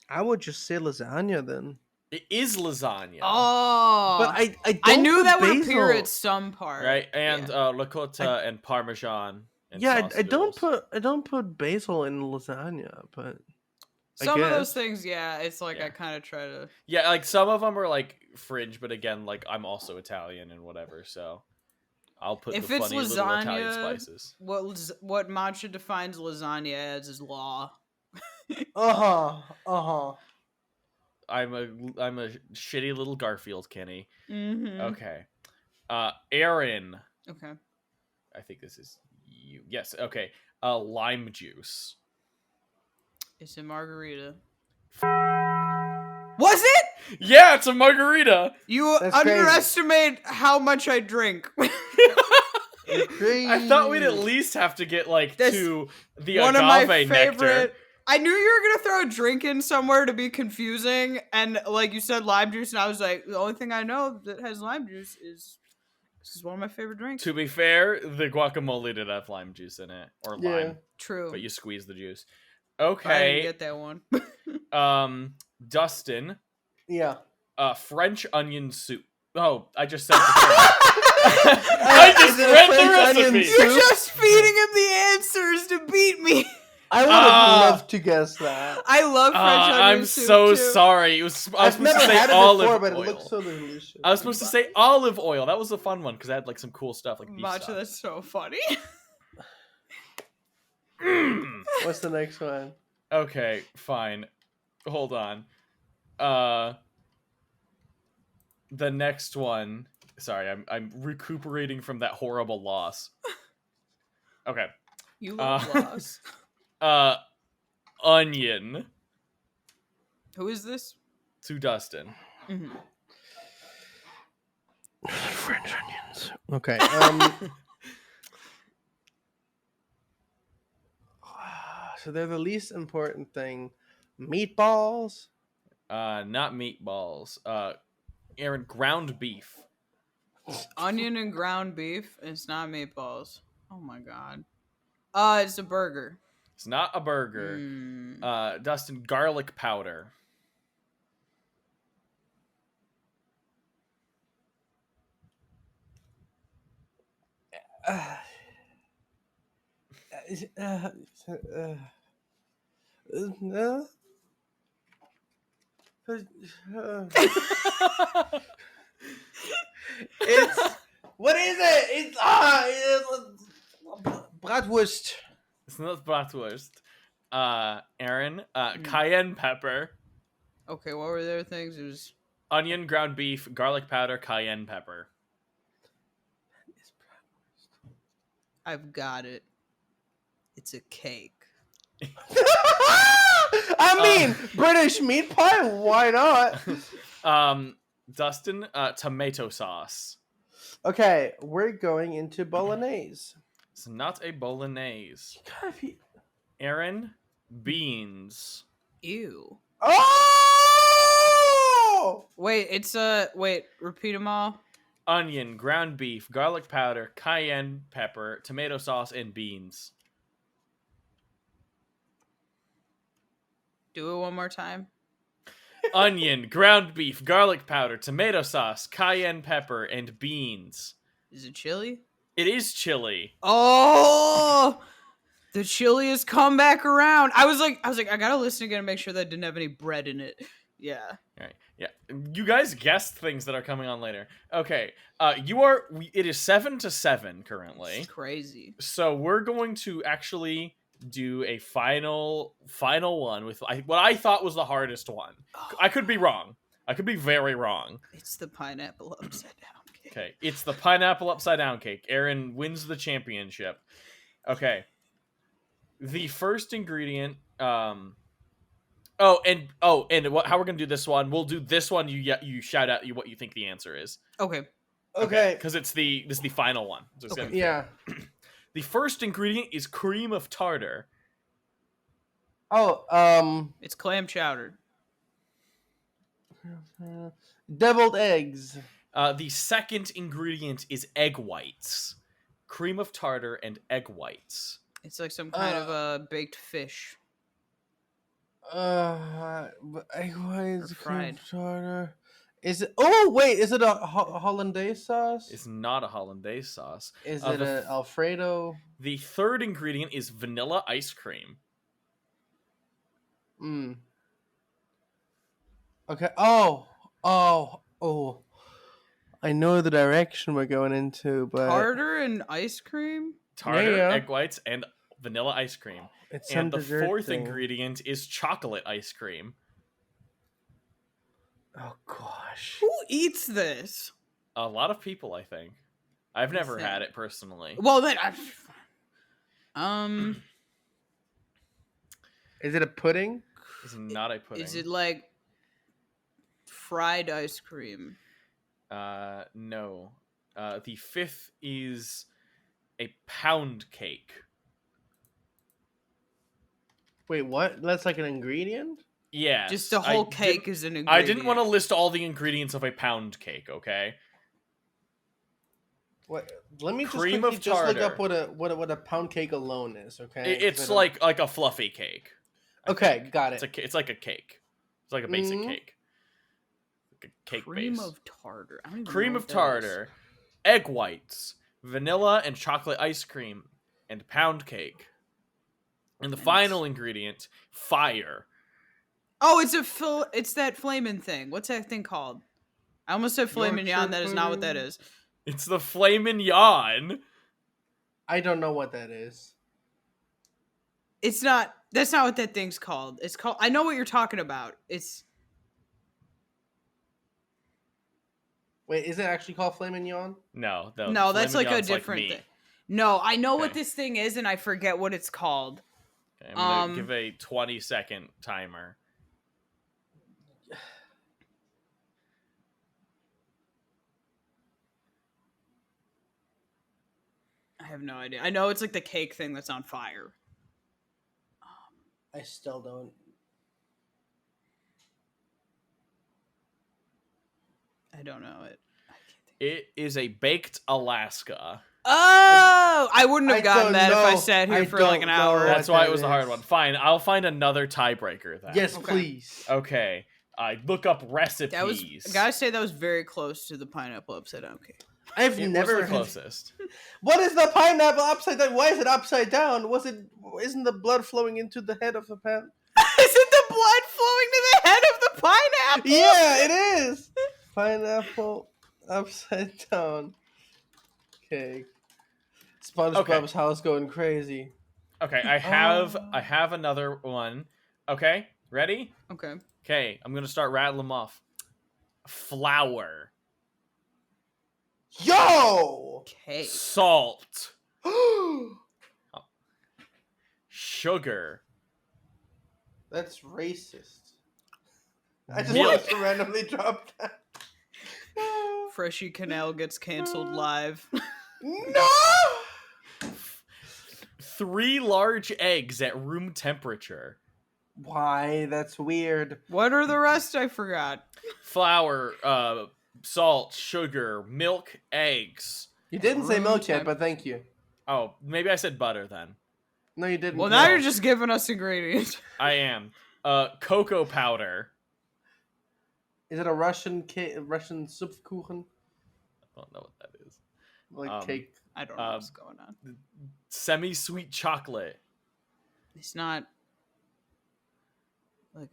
Speaker 4: I would just say lasagna then.
Speaker 1: It is lasagna,
Speaker 2: Oh,
Speaker 4: But I don't
Speaker 2: I knew
Speaker 4: put
Speaker 2: that would
Speaker 4: basil.
Speaker 2: appear at some part.
Speaker 1: right? And
Speaker 2: Yeah.
Speaker 1: ricotta and parmesan and
Speaker 4: Yeah,
Speaker 1: sauce
Speaker 4: I don't
Speaker 1: noodles.
Speaker 4: put basil in lasagna, but I
Speaker 2: Some of those
Speaker 4: guess.
Speaker 2: things, yeah, it's like
Speaker 1: Yeah.
Speaker 2: I kind of try to.
Speaker 1: Yeah, like some of them are like fringe, but again, like I'm also Italian and whatever, so I'll put
Speaker 2: If
Speaker 1: the
Speaker 2: it's
Speaker 1: funny little Italian
Speaker 2: lasagna,
Speaker 1: spices.
Speaker 2: what Mancha defines lasagna as is law.
Speaker 4: Uh huh.
Speaker 1: I'm a shitty little Garfield Kenny.
Speaker 2: Mm-hmm.
Speaker 1: Okay. Erin.
Speaker 2: Okay.
Speaker 1: I think this is you. Yes, okay. Lime juice.
Speaker 2: It's a margarita. Was it?
Speaker 1: Yeah, it's a margarita.
Speaker 2: You
Speaker 4: That's crazy.
Speaker 2: underestimate how much I drink.
Speaker 1: I thought we'd at least have to get like
Speaker 2: That's
Speaker 1: to the
Speaker 2: One of my
Speaker 1: agave nectar.
Speaker 2: favorite. I knew you were gonna throw a drink in somewhere to be confusing, and like you said, lime juice, and I was like, the only thing I know that has lime juice is this is one of my favorite drinks.
Speaker 1: To be fair, the guacamole did have lime juice in it, or
Speaker 4: Yeah.
Speaker 1: lime,
Speaker 2: True.
Speaker 1: but you squeeze the juice.
Speaker 2: I didn't
Speaker 1: Okay.
Speaker 2: get that one.
Speaker 1: Dustin.
Speaker 4: Yeah.
Speaker 1: French onion soup. Oh, I just said. I just
Speaker 4: Is it a
Speaker 1: read
Speaker 4: French
Speaker 1: the
Speaker 4: onion
Speaker 1: recipe.
Speaker 4: soup?
Speaker 2: You're just feeding him the answers to beat me.
Speaker 4: I would have loved to guess that.
Speaker 2: I love French onion
Speaker 1: I'm
Speaker 2: soup
Speaker 1: so
Speaker 2: too.
Speaker 1: sorry. I was
Speaker 4: I've
Speaker 1: supposed
Speaker 4: never
Speaker 1: to say
Speaker 4: had it
Speaker 1: olive
Speaker 4: before, but
Speaker 1: oil.
Speaker 4: it looks so delicious.
Speaker 1: I was supposed to say olive oil. That was a fun one because I had like some cool stuff like beef
Speaker 2: Matcha,
Speaker 1: stuff.
Speaker 2: that's so funny.
Speaker 4: What's the next one?
Speaker 1: Okay, fine. Hold on. The next one. Sorry, I'm recuperating from that horrible loss. Okay.
Speaker 2: You love loss.
Speaker 1: Onion
Speaker 2: Who is this?
Speaker 1: to Dustin.
Speaker 2: Mm-hmm.
Speaker 3: French onions.
Speaker 4: Okay. So they're the least important thing. Meatballs.
Speaker 1: Not meatballs. Erin, ground beef.
Speaker 2: Onion and ground beef. It's not meatballs. Oh my god. It's a burger.
Speaker 1: It's not a burger.
Speaker 2: Mm.
Speaker 1: Dustin, garlic powder.
Speaker 4: It's what is it? It's bratwurst.
Speaker 1: It's not bratwurst. Erin, cayenne pepper,
Speaker 2: Okay, what were their things? It was
Speaker 1: onion, ground beef, garlic powder, cayenne pepper.
Speaker 2: I've got it. It's a cake.
Speaker 4: I mean, British meat pie. Why not?
Speaker 1: Dustin, tomato sauce.
Speaker 4: Okay, we're going into bolognese.
Speaker 1: It's not a bolognese.
Speaker 4: God,
Speaker 1: Erin, beans.
Speaker 2: Ew.
Speaker 4: Oh!
Speaker 2: Wait, it's wait, repeat them all.
Speaker 1: Onion, ground beef, garlic powder, cayenne pepper, tomato sauce, and beans.
Speaker 2: Do it one more time.
Speaker 1: Onion, ground beef, garlic powder, tomato sauce, cayenne pepper, and beans.
Speaker 2: Is it chili?
Speaker 1: It is chili.
Speaker 2: Oh, the chili has come back around. I was like, I gotta listen again and make sure that didn't have any bread in it. Yeah.
Speaker 1: All right. Yeah. You guys guessed things that are coming on later. Okay. It is 7-7 currently.
Speaker 2: It's crazy.
Speaker 1: So we're going to actually do a final one with what I thought was the hardest one. I could be wrong. I could be very wrong.
Speaker 2: It's the pineapple upside down cake.
Speaker 1: Okay. It's the pineapple upside down cake. Erin wins the championship. Okay. The first ingredient, how we're gonna do this one? We'll do this one. You shout out what you think the answer is.
Speaker 2: Okay.
Speaker 4: Okay.
Speaker 1: Because this is the final one. So it's
Speaker 2: Okay.
Speaker 1: gonna be
Speaker 4: Yeah.
Speaker 1: The first ingredient is cream of tartar.
Speaker 4: Oh,
Speaker 2: It's clam chowder.
Speaker 4: Deviled eggs.
Speaker 1: The second ingredient is egg whites. Cream of tartar and egg whites.
Speaker 2: It's like some kind of a baked fish.
Speaker 4: Egg whites,
Speaker 2: Or fried.
Speaker 4: tartar. Is it? Oh wait, is it a hollandaise sauce?
Speaker 1: It's not a hollandaise sauce.
Speaker 4: Is it a Alfredo?
Speaker 1: The third ingredient is vanilla ice cream.
Speaker 4: Okay. Oh. I know the direction we're going into, but
Speaker 2: Tartar and ice cream?
Speaker 1: Tartar,
Speaker 4: Yeah.
Speaker 1: egg whites, and vanilla ice cream.
Speaker 4: it's
Speaker 1: And
Speaker 4: some
Speaker 1: the
Speaker 4: dessert
Speaker 1: fourth
Speaker 4: thing.
Speaker 1: ingredient is chocolate ice cream.
Speaker 4: Oh gosh.
Speaker 2: Who eats this?
Speaker 1: A lot of people, I think. I've never
Speaker 2: think.
Speaker 1: had it personally.
Speaker 2: Well, then
Speaker 4: Is it a pudding?
Speaker 1: It's not a pudding.
Speaker 2: is it like fried ice cream?
Speaker 1: No. The fifth is a pound cake.
Speaker 4: Wait, what? That's like an ingredient?
Speaker 1: Yes.
Speaker 2: Just the whole cake is an ingredient.
Speaker 1: I didn't want to list all the ingredients of a pound cake, okay?
Speaker 4: What? Let me just
Speaker 1: Cream
Speaker 4: quickly
Speaker 1: of
Speaker 4: just look up
Speaker 1: tartar.
Speaker 4: what a pound cake alone is, okay? 'Cause
Speaker 1: It's
Speaker 4: I don't-
Speaker 1: like a fluffy cake. I
Speaker 4: Okay,
Speaker 1: think.
Speaker 4: got it.
Speaker 1: It's like a cake. It's like a basic
Speaker 4: Mhm.
Speaker 1: cake. Like a cake
Speaker 2: Cream
Speaker 1: base.
Speaker 2: of tartar. I don't even
Speaker 1: Cream
Speaker 2: know
Speaker 1: of
Speaker 2: what that
Speaker 1: tartar, egg whites, vanilla and chocolate ice cream, and pound cake. And the final ingredient, fire.
Speaker 2: Oh, it's that flamin' thing. What's that thing called? I almost said filet
Speaker 4: Yorkshire
Speaker 2: mignon. That is not what that
Speaker 4: pudding.
Speaker 2: is.
Speaker 1: It's the filet mignon.
Speaker 4: I don't know what that is.
Speaker 2: It's not. That's not what that thing's called. It's called. I know what you're talking about. It's.
Speaker 4: Wait, is it actually called filet mignon?
Speaker 1: No,
Speaker 2: No,
Speaker 1: filet
Speaker 2: that's like a
Speaker 1: mignon's
Speaker 2: different
Speaker 1: meat.
Speaker 2: thing. No, I know what
Speaker 1: Okay.
Speaker 2: this thing is, and I forget what it's called.
Speaker 1: Okay, I'm gonna
Speaker 2: Um,
Speaker 1: give a 20-second timer.
Speaker 2: I have no idea. I know it's like the cake thing that's on fire.
Speaker 4: I still don't.
Speaker 2: I don't know it.
Speaker 1: It is a baked Alaska.
Speaker 2: Oh, I wouldn't have
Speaker 4: I
Speaker 2: gotten
Speaker 4: don't
Speaker 2: that if I
Speaker 4: know.
Speaker 2: sat here
Speaker 4: I
Speaker 2: for like
Speaker 4: don't
Speaker 2: an
Speaker 4: know
Speaker 2: hour.
Speaker 4: what
Speaker 1: That's why
Speaker 4: that
Speaker 1: it was a hard
Speaker 4: is.
Speaker 1: one. Fine, I'll find another tiebreaker then.
Speaker 4: Yes,
Speaker 2: Okay.
Speaker 4: please.
Speaker 1: Okay. I look up recipes.
Speaker 2: That was. I gotta say that was very close to the pineapple upside down cake.
Speaker 4: I've
Speaker 1: It
Speaker 4: never
Speaker 1: was the
Speaker 4: had-
Speaker 1: closest.
Speaker 4: What is the pineapple upside down? Why is it upside down? Isn't the blood flowing into the head of the pan?
Speaker 2: Isn't the blood flowing to the head of the pineapple?
Speaker 4: Yeah, it is. Pineapple upside down cake. SpongeBob's house going crazy.
Speaker 1: Okay, I have another one. Okay, ready?
Speaker 2: Okay.
Speaker 1: Okay, I'm gonna start rattling them off. Flour,
Speaker 4: Yo!
Speaker 2: Cake.
Speaker 1: salt, sugar,
Speaker 4: That's racist. I just
Speaker 1: Milk.
Speaker 4: wanted to randomly drop that.
Speaker 2: Freshy Kanal gets canceled live.
Speaker 4: No!
Speaker 1: 3 large eggs at room temperature,
Speaker 4: Why? That's weird.
Speaker 2: What are the rest? I forgot.
Speaker 1: flour, salt, sugar, milk, eggs.
Speaker 4: You didn't say
Speaker 2: Room
Speaker 4: milk yet,
Speaker 2: temp-
Speaker 4: but thank you.
Speaker 1: Oh, maybe I said butter then.
Speaker 4: No, you didn't.
Speaker 2: Well, now
Speaker 4: No.
Speaker 2: you're just giving us ingredients.
Speaker 1: I am. Cocoa powder.
Speaker 4: Is it a Russian Russian Supfkuchen?
Speaker 1: I don't know what that is.
Speaker 4: Like cake?
Speaker 2: I don't know what's going on.
Speaker 1: Semi-sweet chocolate.
Speaker 2: It's not like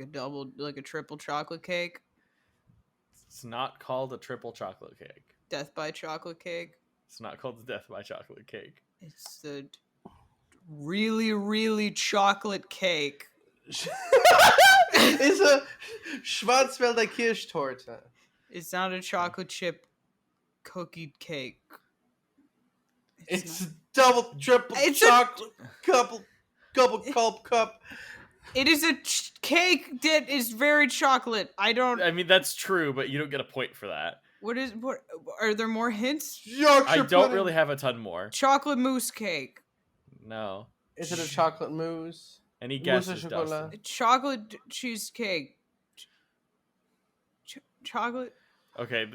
Speaker 2: a triple chocolate cake.
Speaker 1: It's not called a triple chocolate cake.
Speaker 2: Death by chocolate cake.
Speaker 1: It's not called the Death by Chocolate cake.
Speaker 2: It's the really, really chocolate cake.
Speaker 4: It's a Schwarzwälder Kirschtorte.
Speaker 2: It's not a chocolate chip cookie cake.
Speaker 4: It's double, triple
Speaker 2: It's a-
Speaker 4: chocolate, cup.
Speaker 2: It is a cake that is very chocolate.
Speaker 1: I mean, that's true, but you don't get a point for that.
Speaker 2: What are there more hints?
Speaker 4: Yorkshire
Speaker 1: I don't
Speaker 4: pudding.
Speaker 1: really have a ton more.
Speaker 2: Chocolate mousse cake.
Speaker 1: No.
Speaker 4: Is it a chocolate mousse?
Speaker 1: Any
Speaker 4: Mousse au
Speaker 1: guesses,
Speaker 4: chocolat.
Speaker 1: Dustin?
Speaker 2: Chocolate cheesecake. chocolate.
Speaker 1: Okay.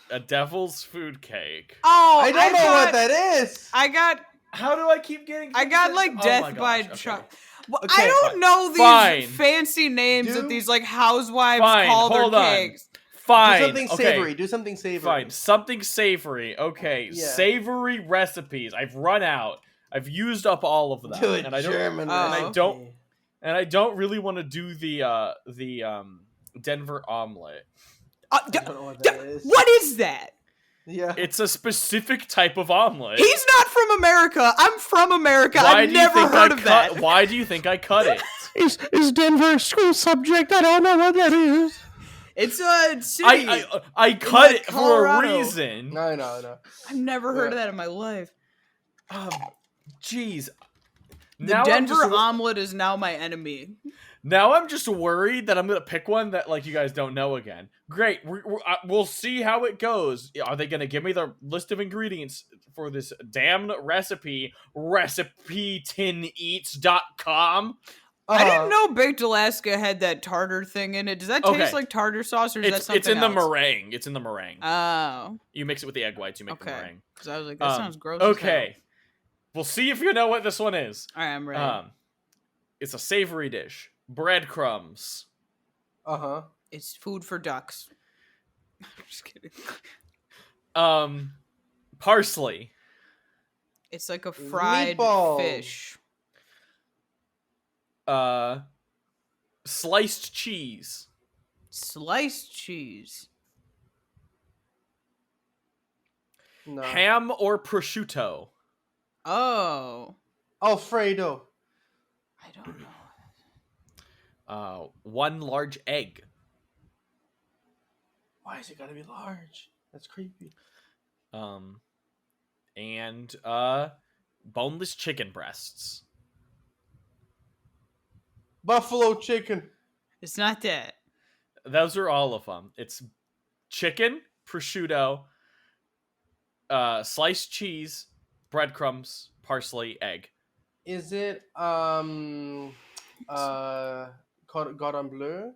Speaker 1: A devil's food cake.
Speaker 2: Oh,
Speaker 4: I don't know what that is.
Speaker 2: I got
Speaker 1: How do I keep getting?
Speaker 2: like
Speaker 1: Oh my
Speaker 2: death by
Speaker 1: gosh, okay.
Speaker 2: chocolate. Well,
Speaker 4: Okay,
Speaker 2: I don't
Speaker 1: fine.
Speaker 2: know these
Speaker 1: Fine.
Speaker 2: fancy names that
Speaker 4: Do-
Speaker 2: these like housewives
Speaker 1: Fine,
Speaker 2: call their
Speaker 1: hold on.
Speaker 2: cakes.
Speaker 1: Fine.
Speaker 4: Do something
Speaker 1: okay.
Speaker 4: savory. Do something savory.
Speaker 1: Fine. Something savory. Okay.
Speaker 4: Yeah.
Speaker 1: Savory recipes. I've run out. I've used up all of them.
Speaker 4: Do a
Speaker 1: and I don't.
Speaker 4: German
Speaker 2: and
Speaker 4: recipe.
Speaker 1: I don't really want to do the Denver omelet.
Speaker 4: I don't know what that is.
Speaker 2: What is that?
Speaker 4: Yeah.
Speaker 1: It's a specific type of omelet.
Speaker 2: He's not from America. I'm from America.
Speaker 1: Why
Speaker 2: I've
Speaker 1: do you
Speaker 2: never
Speaker 1: think
Speaker 2: heard
Speaker 1: I
Speaker 2: of
Speaker 1: cut?
Speaker 2: that.
Speaker 1: Why do you think I cut it?
Speaker 3: Is Denver a school subject? I don't know what that is.
Speaker 2: It's a city.
Speaker 1: I cut it
Speaker 2: Colorado.
Speaker 1: for a reason.
Speaker 4: No.
Speaker 2: I've never heard of
Speaker 4: Yeah.
Speaker 2: that in my life.
Speaker 1: Jeez.
Speaker 2: The
Speaker 1: Now I'm
Speaker 2: Denver
Speaker 1: just-
Speaker 2: omelet is now my enemy.
Speaker 1: Now I'm just worried that I'm gonna pick one that like you guys don't know again. Great, we'll see how it goes. Are they gonna give me the list of ingredients for this damned recipe? RecipeTinEats.com.
Speaker 2: I didn't know Baked Alaska had that tartar thing in it. Does that taste
Speaker 1: Okay.
Speaker 2: like tartar sauce, or is that something
Speaker 1: It's in the
Speaker 2: else?
Speaker 1: meringue. It's in the meringue.
Speaker 2: Oh,
Speaker 1: You mix it with the egg whites. You make the
Speaker 2: okay.
Speaker 1: meringue.
Speaker 2: Because I was like, that sounds gross. as
Speaker 1: Okay, we'll see if you know what this one is.
Speaker 2: hell. All right, I'm ready.
Speaker 1: It's a savory dish. Breadcrumbs.
Speaker 4: Uh-huh.
Speaker 2: It's food for ducks. I'm just kidding.
Speaker 1: Parsley.
Speaker 2: It's like a fried
Speaker 4: Meatballs.
Speaker 2: fish.
Speaker 1: Sliced cheese.
Speaker 2: Sliced cheese.
Speaker 4: No.
Speaker 1: Ham or prosciutto.
Speaker 2: Oh,
Speaker 4: Alfredo.
Speaker 2: I don't know.
Speaker 1: 1 large egg.
Speaker 4: Why is it gotta be large? That's creepy.
Speaker 1: And boneless chicken breasts.
Speaker 4: Buffalo chicken.
Speaker 2: It's not that.
Speaker 1: Those are all of them. It's chicken, prosciutto, sliced cheese, breadcrumbs, parsley, egg.
Speaker 4: Is it cordon bleu?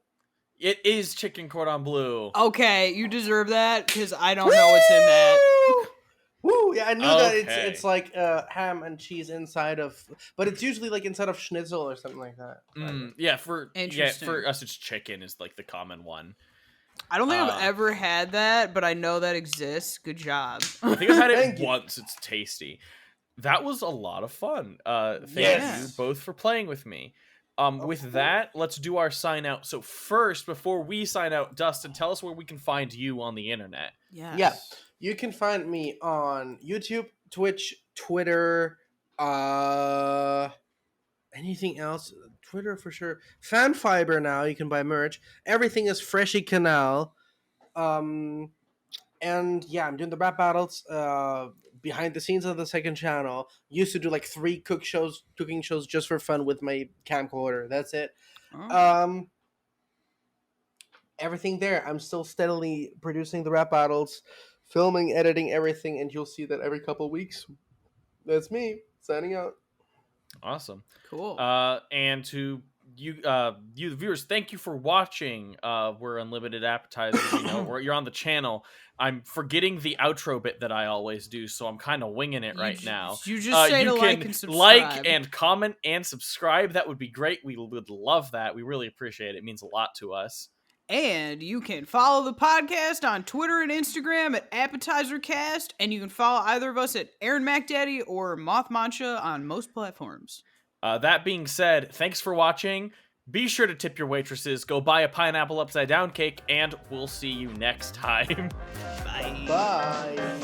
Speaker 1: It is chicken cordon bleu.
Speaker 2: Okay, you deserve that because I don't know what's in that.
Speaker 4: Woo! Yeah, I knew that
Speaker 1: Okay.
Speaker 4: it's like ham and cheese inside of, but it's usually like inside of schnitzel or something like that.
Speaker 1: Yeah, for
Speaker 2: Interesting.
Speaker 1: us it's chicken is like the common one.
Speaker 2: I don't think
Speaker 1: Uh,
Speaker 2: I've ever had that, but I know that exists. Good job.
Speaker 1: I think I've had
Speaker 4: Thank
Speaker 1: it
Speaker 4: you.
Speaker 1: once. It's tasty. That was a lot of fun. Thank
Speaker 4: Yes.
Speaker 1: you both for playing with me. With that, let's do our sign out. So first, before we sign out, Dustin, tell us where we can find you on the internet.
Speaker 2: Yes.
Speaker 4: Yeah, you can find me on YouTube, Twitch, Twitter, anything else? Twitter for sure. Fanfiber now. You can buy merch. Everything is Freshy Kanal. And yeah, I'm doing the rap battles. Behind the scenes of the second channel. Used to do like 3 cooking shows just for fun with my camcorder. That's it.
Speaker 2: Oh.
Speaker 4: Everything there. I'm still steadily producing the rap battles, filming, editing, everything, and you'll see that every couple weeks. That's me signing out.
Speaker 1: Awesome.
Speaker 2: Cool.
Speaker 1: And to you, the viewers, thank you for watching. We're Unlimited Appetizers. You're on the channel. I'm forgetting the outro bit that I always do, so I'm kind of winging it right now.
Speaker 2: You just say
Speaker 1: you
Speaker 2: to
Speaker 1: can
Speaker 2: like and subscribe.
Speaker 1: like and comment and subscribe. That would be great. We would love that. We really appreciate it. It means a lot to us.
Speaker 2: And you can follow the podcast on Twitter and Instagram at appetizercast, and you can follow either of us at Erin MacDaddy or Moth Mancha on most platforms.
Speaker 1: That being said, thanks for watching. Be sure to tip your waitresses, go buy a pineapple upside down cake, and we'll see you next time.
Speaker 2: Bye.
Speaker 4: Bye.